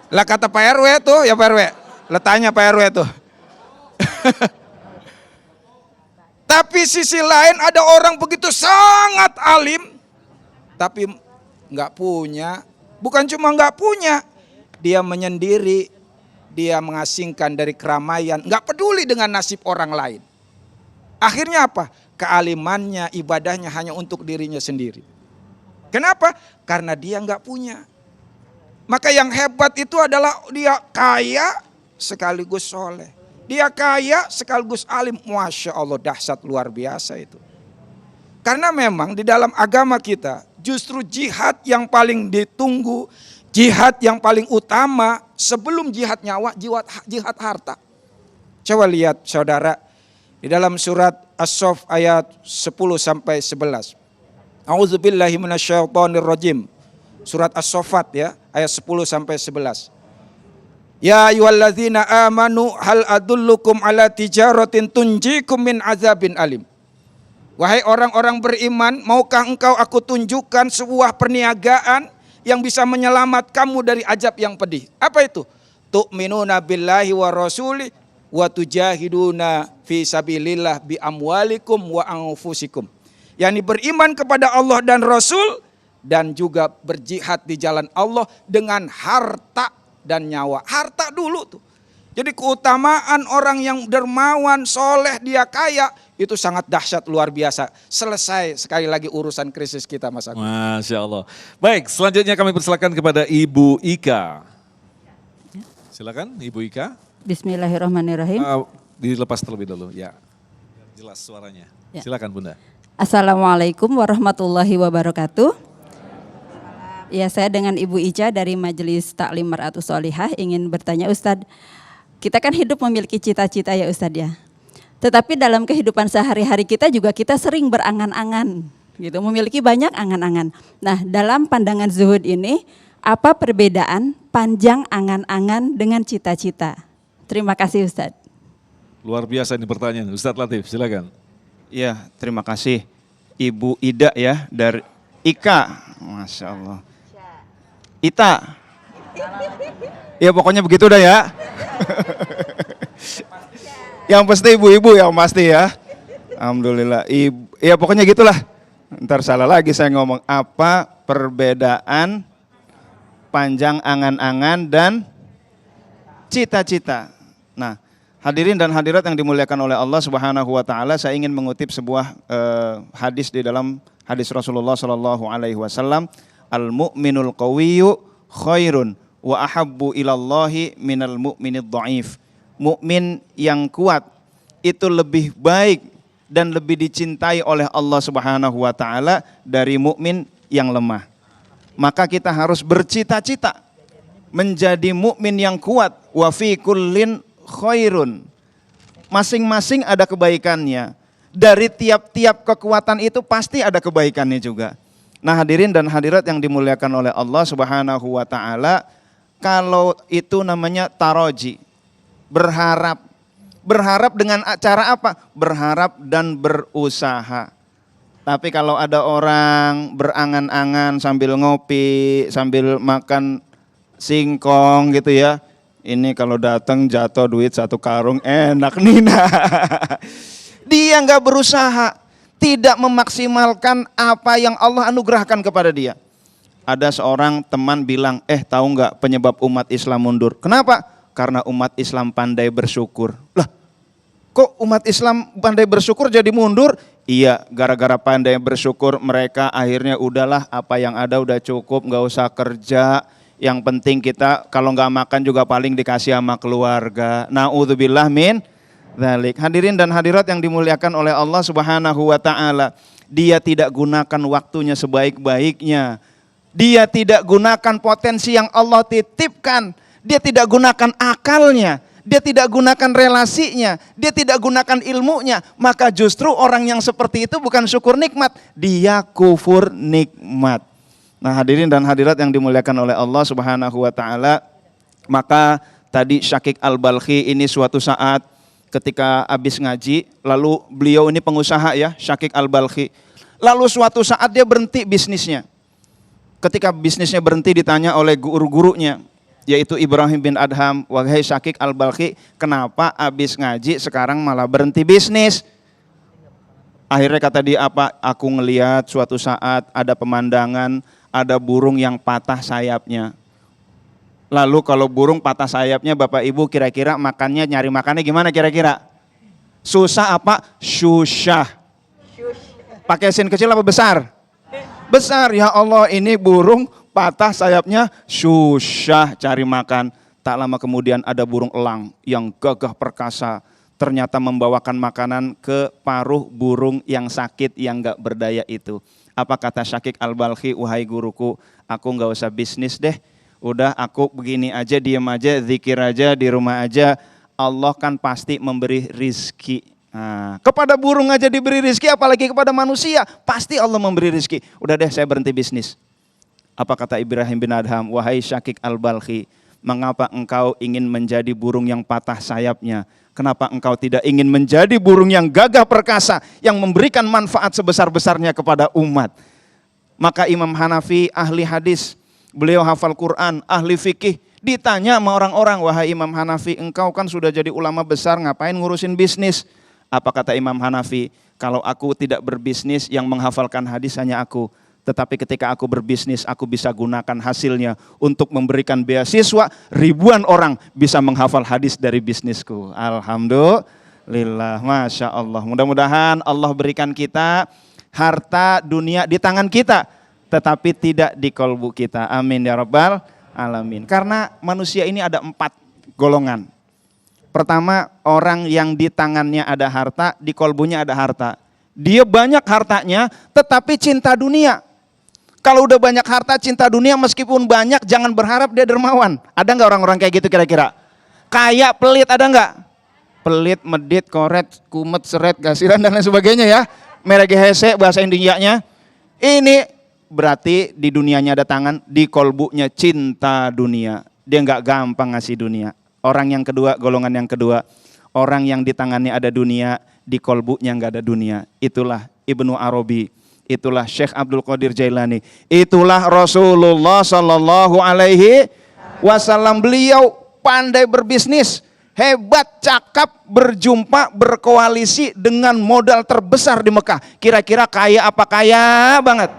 Lah kata Pak RW tuh, ya Pak RW, letanya Pak RW tuh. Tapi sisi lain ada orang begitu sangat alim, tapi nggak punya. Bukan cuma nggak punya, dia menyendiri, dia mengasingkan dari keramaian, nggak peduli dengan nasib orang lain. Akhirnya apa? Kealimannya, ibadahnya hanya untuk dirinya sendiri. Kenapa? Karena dia nggak punya. Maka yang hebat itu adalah dia kaya sekaligus soleh. Dia kaya sekaligus alim. Masya Allah dahsyat luar biasa itu. Karena memang di dalam agama kita justru jihad yang paling ditunggu, jihad yang paling utama sebelum jihad nyawa, jihad harta. Coba lihat saudara di dalam surat As-Saff ayat 10-11. A'udzubillahi minasyaitonirrajim. Surat As-Saffat ya ayat 10-11. Ya ayyuhalladzina amanu hal adullukum ala tijaratin tunjikum min azabin alim. Wahai orang-orang beriman, maukah engkau aku tunjukkan sebuah perniagaan yang bisa menyelamat kamu dari azab yang pedih? Apa itu? Tu'minuna billahi wa rasuli wa tujahiduna fi sabilillah bi amwalikum wa anfusikum. Yani beriman kepada Allah dan Rasul dan juga berjihad di jalan Allah dengan harta dan nyawa. Harta dulu tuh. Jadi keutamaan orang yang dermawan, soleh, dia kaya, itu sangat dahsyat, luar biasa. Selesai sekali lagi urusan krisis kita, Mas Agung. Masya Allah. Baik, selanjutnya kami persilakan kepada Ibu Ika. Silakan Ibu Ika. Bismillahirrahmanirrahim. Dilepas terlebih dulu, ya. Jelas suaranya. Ya. Silakan Bunda. Assalamualaikum warahmatullahi wabarakatuh. Ya, saya dengan Ibu Ica dari Majelis Taklim Mar'atus Sholihah ingin bertanya, Ustadz. Kita kan hidup memiliki cita-cita ya Ustadz ya. Tetapi dalam kehidupan sehari-hari kita juga kita sering berangan-angan gitu, memiliki banyak angan-angan. Nah, dalam pandangan zuhud ini apa perbedaan panjang angan-angan dengan cita-cita? Terima kasih Ustadz. Luar biasa ini pertanyaan. Ustadz Latif, silakan. Ya, terima kasih Ibu Ida ya dari Ika. Masya Allah. Ita. Ya pokoknya begitu dah ya. Yang pasti ibu-ibu yang pasti ya. Alhamdulillah. Ya pokoknya gitulah. Ntar salah lagi saya ngomong. Apa perbedaan panjang angan-angan dan cita-cita? Nah, hadirin dan hadirat yang dimuliakan oleh Allah Subhanahu wa taala, saya ingin mengutip sebuah hadis di dalam hadis Rasulullah sallallahu alaihi wasallam, al-mu'minul qawiyyu khairun wa ahabbu ilallahi minal mu'minid dhaif. Mukmin yang kuat itu lebih baik dan lebih dicintai oleh Allah Subhanahu wa taala dari mukmin yang lemah. Maka kita harus bercita-cita menjadi mukmin yang kuat. Wa fi kullin khairun. Masing-masing ada kebaikannya. Dari tiap-tiap kekuatan itu pasti ada kebaikannya juga. Nah, hadirin dan hadirat yang dimuliakan oleh Allah Subhanahu wa taala, kalau itu namanya taroji, berharap. Berharap dengan cara apa? Berharap dan berusaha. Tapi kalau ada orang berangan-angan sambil ngopi, sambil makan singkong gitu ya, ini kalau datang jatuh duit 1 karung enak nih. Dia nggak berusaha, tidak memaksimalkan apa yang Allah anugerahkan kepada dia. Ada seorang teman bilang, tahu nggak penyebab umat Islam mundur? Kenapa? Karena umat Islam pandai bersyukur. Lah, kok umat Islam pandai bersyukur jadi mundur? Iya, gara-gara pandai bersyukur mereka akhirnya udahlah apa yang ada udah cukup, nggak usah kerja. Yang penting kita kalau nggak makan juga paling dikasih sama keluarga. Na'udzubillah min dzalik. Hadirin dan hadirat yang dimuliakan oleh Allah Subhanahu wa taala, dia tidak gunakan waktunya sebaik-baiknya. Dia tidak gunakan potensi yang Allah titipkan. Dia tidak gunakan akalnya, dia tidak gunakan relasinya, dia tidak gunakan ilmunya. Maka justru orang yang seperti itu bukan syukur nikmat, dia kufur nikmat. Nah, hadirin dan hadirat yang dimuliakan oleh Allah Subhanahu wa taala, maka tadi Syakik Al-Balkhi ini suatu saat ketika habis ngaji, lalu beliau ini pengusaha ya, Syakik Al-Balkhi. Lalu suatu saat dia berhenti bisnisnya. Ketika bisnisnya berhenti ditanya oleh guru-gurunya, yaitu Ibrahim bin Adham, wahai Syakik Al-Balkhi, kenapa habis ngaji sekarang malah berhenti bisnis? Akhirnya kata dia apa? Aku ngelihat suatu saat ada pemandangan, ada burung yang patah sayapnya. Lalu kalau burung patah sayapnya, Bapak Ibu kira-kira makannya, nyari makannya gimana kira-kira? Susah apa? Susah. Pakai sin kecil apa besar? Besar. Ya Allah, ini burung patah sayapnya, susah cari makan. Tak lama kemudian ada burung elang yang gagah perkasa, ternyata membawakan makanan ke paruh burung yang sakit, yang gak berdaya itu. Apa kata Syakik Al-Balkhi, wahai guruku, aku gak usah bisnis deh, udah aku begini aja, diem aja, zikir aja, di rumah aja, Allah kan pasti memberi rizki. Nah, kepada burung aja diberi rizki, apalagi kepada manusia, pasti Allah memberi rizki. Udah deh, saya berhenti bisnis. Apa kata Ibrahim bin Adham, wahai Syakik Al-Balkhi, Mengapa engkau ingin menjadi burung yang patah sayapnya? Kenapa engkau tidak ingin menjadi burung yang gagah perkasa, yang memberikan manfaat sebesar-besarnya kepada umat? Maka Imam Hanafi, ahli hadis, beliau hafal Quran, ahli fikih, ditanya sama orang-orang, wahai Imam Hanafi, engkau kan sudah jadi ulama besar, ngapain ngurusin bisnis? Apa kata Imam Hanafi? Kalau aku tidak berbisnis, yang menghafalkan hadis hanya aku. Tetapi ketika aku berbisnis, aku bisa gunakan hasilnya untuk memberikan beasiswa, ribuan orang bisa menghafal hadis dari bisnisku. Alhamdulillah, Masya Allah. Mudah-mudahan Allah berikan kita harta dunia di tangan kita, tetapi tidak di kolbu kita. Amin ya Rabbal Alamin. Karena manusia ini ada 4 golongan. Pertama, orang yang di tangannya ada harta, di kolbunya ada harta. Dia banyak hartanya, tetapi cinta dunia. Kalau udah banyak harta, cinta dunia, meskipun banyak, jangan berharap dia dermawan. Ada nggak orang-orang kayak gitu kira-kira? Kayak pelit, ada nggak? Pelit, medit, koret, kumet, seret, gasiran, dan lain sebagainya ya. Mereka hese bahasa Indianya. Ini berarti di dunianya ada tangan, di kolbunya cinta dunia. Dia nggak gampang ngasih dunia. Orang yang kedua, golongan yang kedua, orang yang di tangannya ada dunia, di kolbunya nggak ada dunia. Itulah Ibnu Arabi. Itulah Syekh Abdul Qadir Jailani. Itulah Rasulullah Sallallahu Alaihi Wasallam. Beliau pandai berbisnis, hebat, cakap, berjumpa, berkoalisi dengan modal terbesar di Mekah. Kira-kira kaya apa? Kaya banget.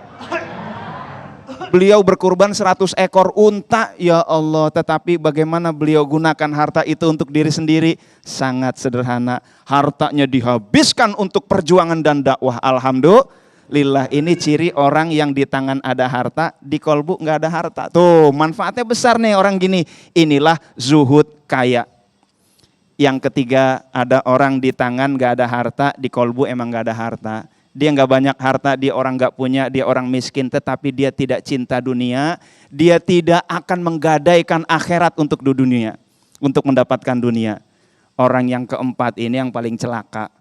Beliau berkurban 100 ekor unta, ya Allah. Tetapi bagaimana beliau gunakan harta itu untuk diri sendiri? Sangat sederhana. Hartanya dihabiskan untuk perjuangan dan dakwah. Alhamdulillah, ini ciri orang yang di tangan ada harta, di kolbu nggak ada harta. Tuh, manfaatnya besar nih orang gini. Inilah zuhud kaya. Yang ketiga, ada orang di tangan nggak ada harta, di kolbu emang nggak ada harta. Dia nggak banyak harta, dia orang nggak punya, dia orang miskin, tetapi dia tidak cinta dunia. Dia tidak akan menggadaikan akhirat untuk dunia, untuk mendapatkan dunia. Orang yang keempat ini yang paling celaka.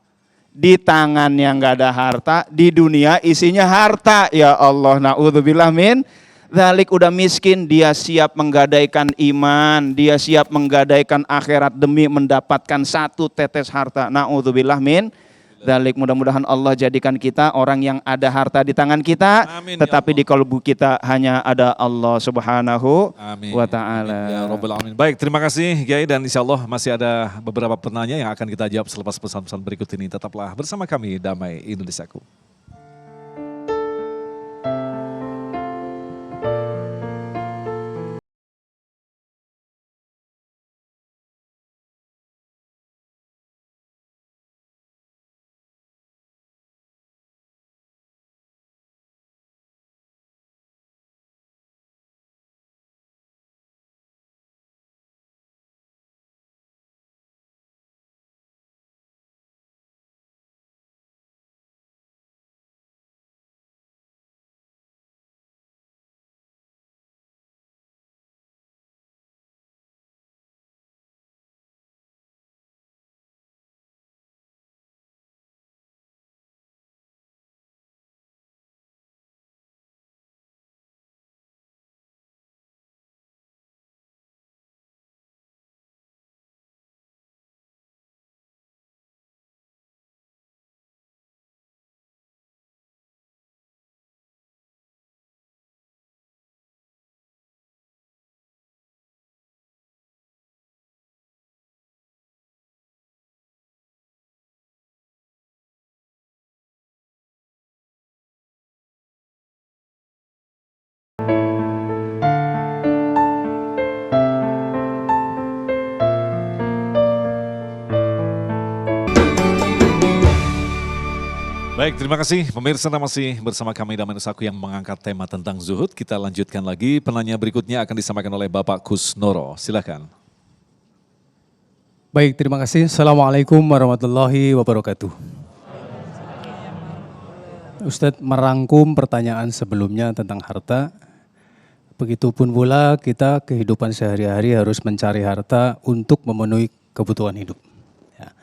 Di tangannya nggak ada harta, di dunia isinya harta. Ya Allah, na'udzubillah min dzalik. Udah miskin, dia siap menggadaikan iman, dia siap menggadaikan akhirat demi mendapatkan 1 tetes harta. Na'udzubillah min dzalik. Mudah-mudahan Allah jadikan kita orang yang ada harta di tangan kita, amin, tetapi ya di kalbu kita hanya ada Allah Subhanahu wa Ta'ala. Ya Rabbal Alamin. Baik, terima kasih Kiai, dan insya Allah masih ada beberapa pertanyaan yang akan kita jawab selepas pesan-pesan berikut ini. Tetaplah bersama kami, Damai Indonesiaku. Baik, terima kasih pemirsa, masih bersama kami Damai Indonesiaku yang mengangkat tema tentang zuhud. Kita lanjutkan lagi, penanya berikutnya akan disampaikan oleh Bapak Kusnoro. Silakan. Baik, terima kasih. Assalamualaikum warahmatullahi wabarakatuh. Ustadz merangkum pertanyaan sebelumnya tentang harta. Begitupun pula kita kehidupan sehari-hari harus mencari harta untuk memenuhi kebutuhan hidup. Ya.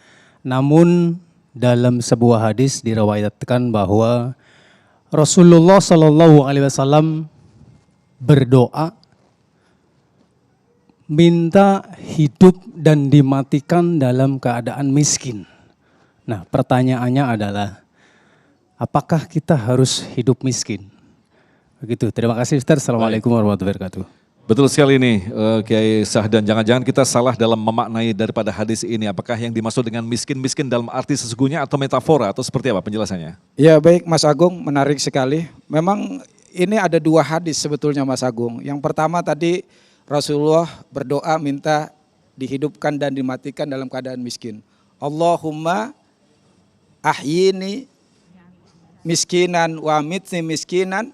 Namun dalam sebuah hadis diriwayatkan bahwa Rasulullah Shallallahu Alaihi Wasallam berdoa minta hidup dan dimatikan dalam keadaan miskin. Nah, pertanyaannya adalah, apakah kita harus hidup miskin? Begitu. Terima kasih Ustaz. Assalamualaikum warahmatullahi wabarakatuh. Betul sekali nih Kiai Sahdan, jangan-jangan kita salah dalam memaknai daripada hadis ini. Apakah yang dimaksud dengan miskin-miskin dalam arti sesungguhnya atau metafora atau seperti apa penjelasannya? Ya baik Mas Agung, menarik sekali. Memang ini ada dua hadis sebetulnya Mas Agung. Yang pertama tadi Rasulullah berdoa minta dihidupkan dan dimatikan dalam keadaan miskin. Allahumma ahyini miskinan wa mitni miskinan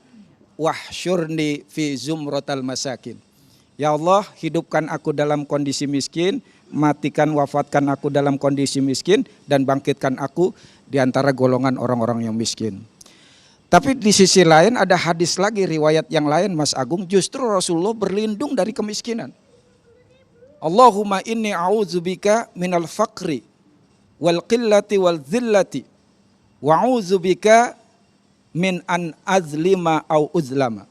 wahsyurni fi zumratal masakin. Ya Allah, hidupkan aku dalam kondisi miskin, matikan wafatkan aku dalam kondisi miskin, dan bangkitkan aku di antara golongan orang-orang yang miskin. Tapi di sisi lain ada hadis lagi, riwayat yang lain Mas Agung, justru Rasulullah berlindung dari kemiskinan. Allahumma inni a'udzubika minal faqri wal qillati wal dhillati wa a'udzubika min an azlima au uzlama.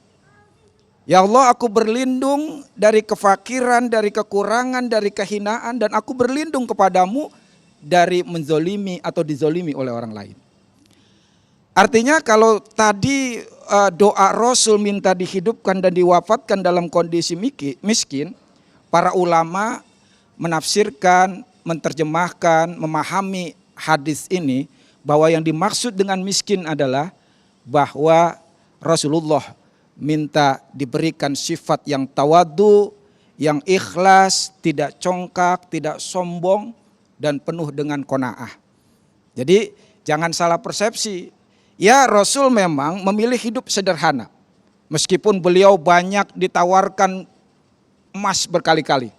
Ya Allah, aku berlindung dari kefakiran, dari kekurangan, dari kehinaan, dan aku berlindung kepadamu dari menzolimi atau dizolimi oleh orang lain. Artinya kalau tadi doa Rasul minta dihidupkan dan diwafatkan dalam kondisi miskin, para ulama menafsirkan, menerjemahkan, memahami hadis ini bahwa yang dimaksud dengan miskin adalah bahwa Rasulullah minta diberikan sifat yang tawadu, yang ikhlas, tidak congkak, tidak sombong, dan penuh dengan qanaah. Jadi jangan salah persepsi. Ya, Rasul memang memilih hidup sederhana. Meskipun beliau banyak ditawarkan emas berkali-kali.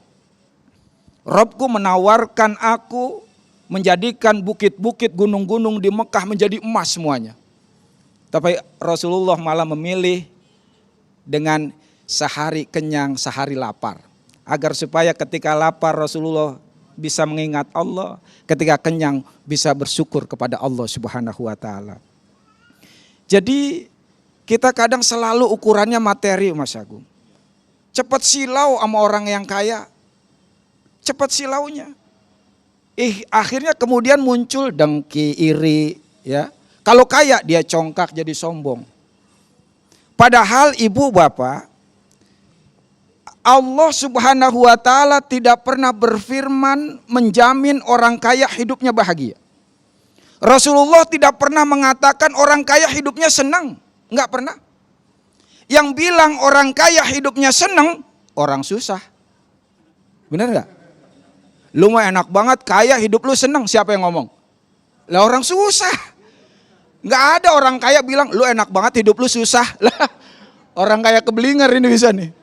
Robku menawarkan aku menjadikan bukit-bukit, gunung-gunung di Mekah menjadi emas semuanya. Tapi Rasulullah malah memilih dengan sehari kenyang, sehari lapar. Agar supaya ketika lapar Rasulullah bisa mengingat Allah, ketika kenyang bisa bersyukur kepada Allah Subhanahu wa taala. Jadi kita kadang selalu ukurannya materi Mas Agung. Cepat silau sama orang yang kaya. Cepat silaunya. Akhirnya kemudian muncul dengki, iri, ya. Kalau kaya dia congkak jadi sombong. Padahal ibu bapak, Allah Subhanahu wa taala tidak pernah berfirman menjamin orang kaya hidupnya bahagia. Rasulullah tidak pernah mengatakan orang kaya hidupnya senang, enggak pernah. Yang bilang orang kaya hidupnya senang, orang susah. Benar enggak? Lu mah enak banget kaya hidup lu senang, siapa yang ngomong? Lah orang susah. Nggak ada orang kaya bilang, lu enak banget hidup lu susah. Lah, orang kaya keblinger ini bisa nih.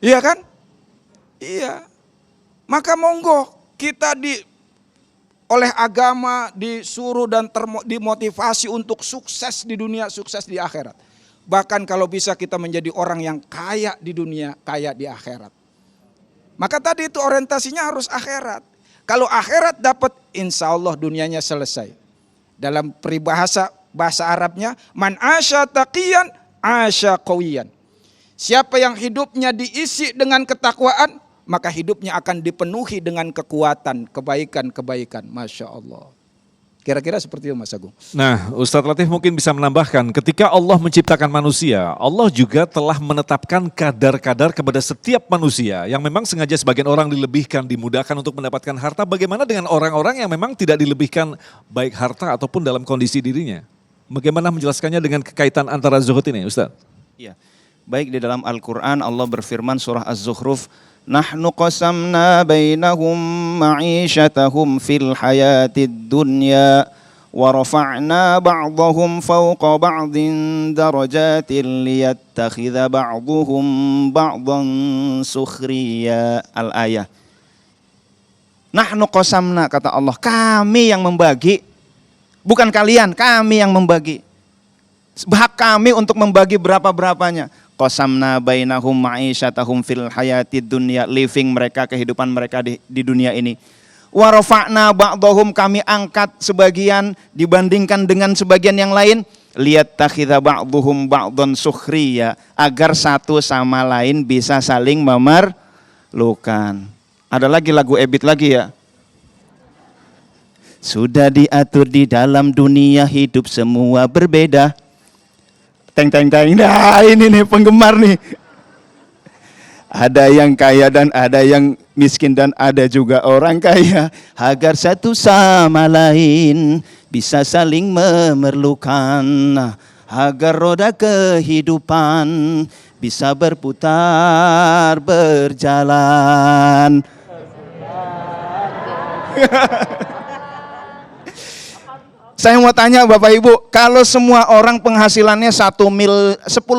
Iya kan? Iya. Maka monggo kita oleh agama disuruh dan dimotivasi untuk sukses di dunia, sukses di akhirat. Bahkan kalau bisa kita menjadi orang yang kaya di dunia, kaya di akhirat. Maka tadi itu orientasinya harus akhirat. Kalau akhirat dapat, insya Allah dunianya selesai. Dalam peribahasa bahasa Arabnya, man asya taqiyan asya qawiyan. Siapa yang hidupnya diisi dengan ketakwaan, maka hidupnya akan dipenuhi dengan kekuatan, kebaikan-kebaikan. Masya Allah. Kira-kira seperti itu Mas Agung. Nah, Ustadz Latif mungkin bisa menambahkan, ketika Allah menciptakan manusia, Allah juga telah menetapkan kadar-kadar kepada setiap manusia yang memang sengaja sebagian orang dilebihkan, dimudahkan untuk mendapatkan harta. Bagaimana dengan orang-orang yang memang tidak dilebihkan baik harta ataupun dalam kondisi dirinya? Bagaimana menjelaskannya dengan kekaitan antara zuhud ini, Ustaz? Iya. Baik, di dalam Al-Quran Allah berfirman surah Az-Zukhruf, Nahnu qasamna bainahum ma'ishatahum fil hayatid dunya wa rafa'na ba'dahum fawqa ba'din darajatin liyattakhidha ba'duhum ba'dan sukhriya. Al-ayah. Nahnu qasamna, kata Allah, kami yang membagi. Bukan kalian, kami yang membagi. Hak kami untuk membagi berapa-berapanya. Qasamna bainahum ma'isyatahum fil hayatid dunya, living mereka, kehidupan mereka di dunia ini. Wa rafa'na ba'dahum, kami angkat sebagian dibandingkan dengan sebagian yang lain. Liyattakhidha ba'duhum ba'dan sukhriya, agar satu sama lain bisa saling memerlukan. Ada lagi lagu Ebit lagi ya. Sudah diatur di dalam dunia hidup semua berbeda. Teng teng teng. Nah, ini nih penggemar nih. Ada yang kaya dan ada yang miskin dan ada juga orang kaya. Agar satu sama lain bisa saling memerlukan. Agar roda kehidupan bisa berputar berjalan. Saya mau tanya Bapak Ibu, kalau semua orang penghasilannya 10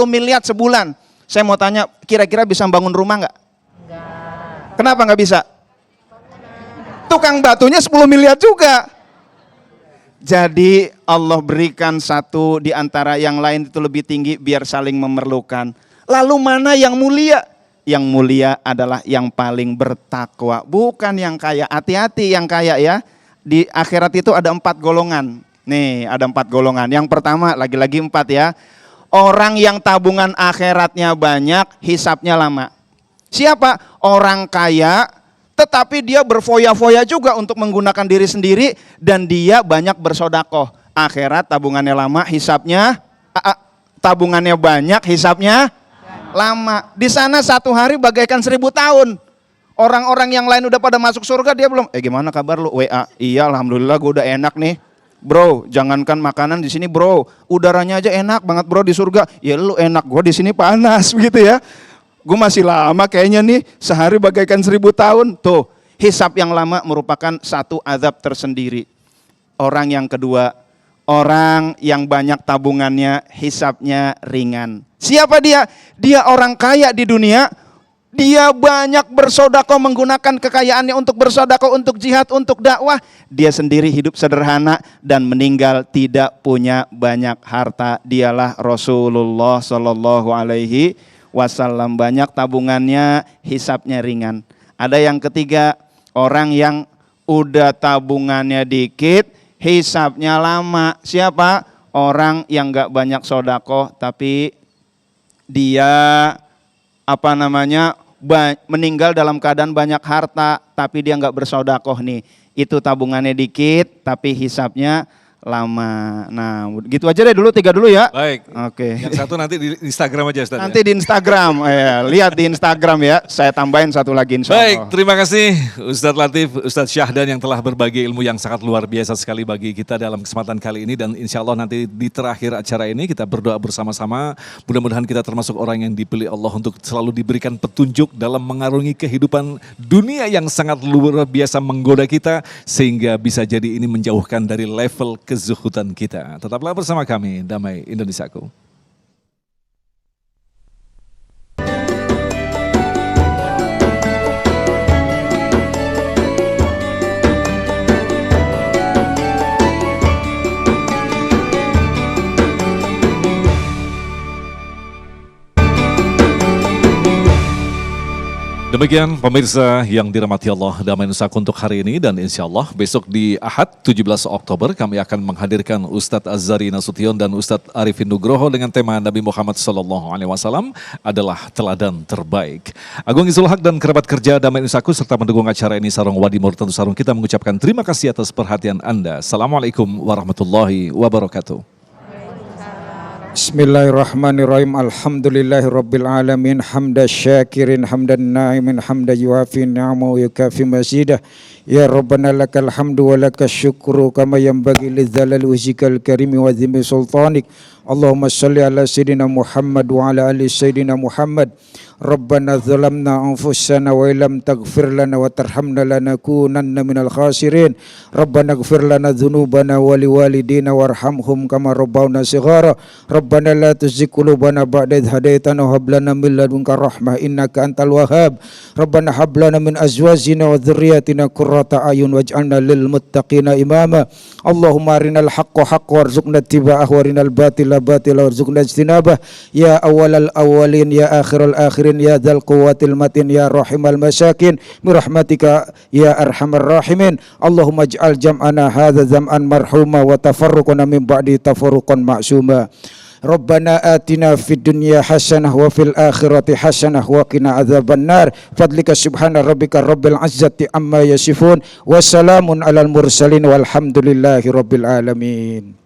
miliar sebulan, saya mau tanya, kira-kira bisa bangun rumah nggak? Kenapa nggak bisa? Tukang batunya 10 miliar juga. Jadi Allah berikan satu di antara yang lain itu lebih tinggi biar saling memerlukan. Lalu mana yang mulia? Yang mulia adalah yang paling bertakwa, bukan yang kaya. Hati-hati yang kaya ya. Di akhirat itu ada 4 golongan. Nih ada 4 golongan. Yang pertama lagi-lagi 4 ya. Orang yang tabungan akhiratnya banyak, hisapnya lama. Siapa? Orang kaya, tetapi dia berfoya-foya juga untuk menggunakan diri sendiri dan dia banyak bersodakoh. Akhirat tabungannya lama, hisapnya tabungannya banyak, hisapnya lama. Di sana 1 hari bagaikan 1000 tahun. Orang-orang yang lain udah pada masuk surga, dia belum. Gimana kabar lu? WA. Iya, alhamdulillah gue udah enak nih. Bro, jangankan makanan di sini bro, udaranya aja enak banget bro di surga. Ya lu enak, gue di sini panas gitu ya. Gue masih lama kayaknya nih, sehari bagaikan 1000 tahun. Tuh, hisap yang lama merupakan satu azab tersendiri. Orang yang kedua, orang yang banyak tabungannya, hisapnya ringan. Siapa dia? Dia orang kaya di dunia. Dia banyak bersedekah, menggunakan kekayaannya untuk bersedekah, untuk jihad, untuk dakwah. Dia sendiri hidup sederhana dan meninggal tidak punya banyak harta. Dialah Rasulullah Shallallahu Alaihi Wasallam. Banyak tabungannya, hisapnya ringan. Ada yang ketiga, orang yang udah tabungannya dikit, hisapnya lama. Siapa? Orang yang gak banyak sedekah tapi dia meninggal dalam keadaan banyak harta tapi dia nggak bersedekah nih. Itu tabungannya dikit tapi hisapnya lama. Nah, gitu aja deh dulu, 3 dulu ya. Baik. Oke. Yang satu nanti di Instagram aja Ustaz. Nanti di Instagram, lihat di Instagram ya. Saya tambahin satu lagi insya Allah. Baik, terima kasih Ustadz Latif, Ustadz Syahdan yang telah berbagi ilmu yang sangat luar biasa sekali bagi kita dalam kesempatan kali ini. Dan insya Allah nanti di terakhir acara ini kita berdoa bersama-sama. Mudah-mudahan kita termasuk orang yang dipilih Allah untuk selalu diberikan petunjuk dalam mengarungi kehidupan dunia yang sangat luar biasa menggoda kita. Sehingga bisa jadi ini menjauhkan dari level kezuhudan kita. Tetaplah bersama kami, Damai Indonesiaku. Demikian pemirsa yang dirahmati Allah, Damai Nusaku untuk hari ini, dan insya Allah besok di Ahad 17 Oktober kami akan menghadirkan Ustadz Azhari Nasution dan Ustadz Arifin Nugroho dengan tema Nabi Muhammad SAW adalah teladan terbaik. Agung Izul Haq dan kerabat kerja Damai Nusaku serta mendukung acara ini Sarung Wadi Murtadu Sarung, kita mengucapkan terima kasih atas perhatian Anda. Assalamualaikum warahmatullahi wabarakatuh. Bismillahirrahmanirrahim. Alhamdulillahirabbil alamin, hamdan syakirin, hamdan na'imin, hamdan yuafi ni'amahu yukafi mazidah. Ya Rabbana lakal hamdu wa lakas syukru kama yanbaghi lidzalali wajhikal karimi wa dhimmi sultanik. Allahumma shalli ala sayyidina Muhammad wa ala ali sayyidina Muhammad. Rabbana zalamna anfusana wa illam taghfir lana wa tarhamna lanakunanna minal khasirin. Rabbana ighfir lana dhunubana wa liwalidina warhamhum kama rabbawna shighara. Rabbana la tuzigh qulubana ba'da idh hadaitana wa hab lana min ladunka rahmah innaka antal wahhab. Rabbana hab lana min azwajina wa dhurriyyatina qurrata ayun waj'alna lil muttaqina imama. Allahumma arinal haqqa haqqan warzuqna ittiba'ah wa arinal batila batila warzuqna ijtinabah. Ya awwalal awwalin ya akhiral akhirin ya dzal quwwatil matin ya rahimal masakin birahmatika ya arhamar rahimin. Allahumma ij'al jam'ana hadza zam'an marhuma wa tafarruqana min ba'di tafarruqan ma'suma. Rabbana atina fid dunya hasanah wa fil akhirati hasanah wa qina adzabannar. Fadlika subhana rabbika rabbil izzati amma yasifun. Wassalamun alal mursalin walhamdulillahi rabbil alamin.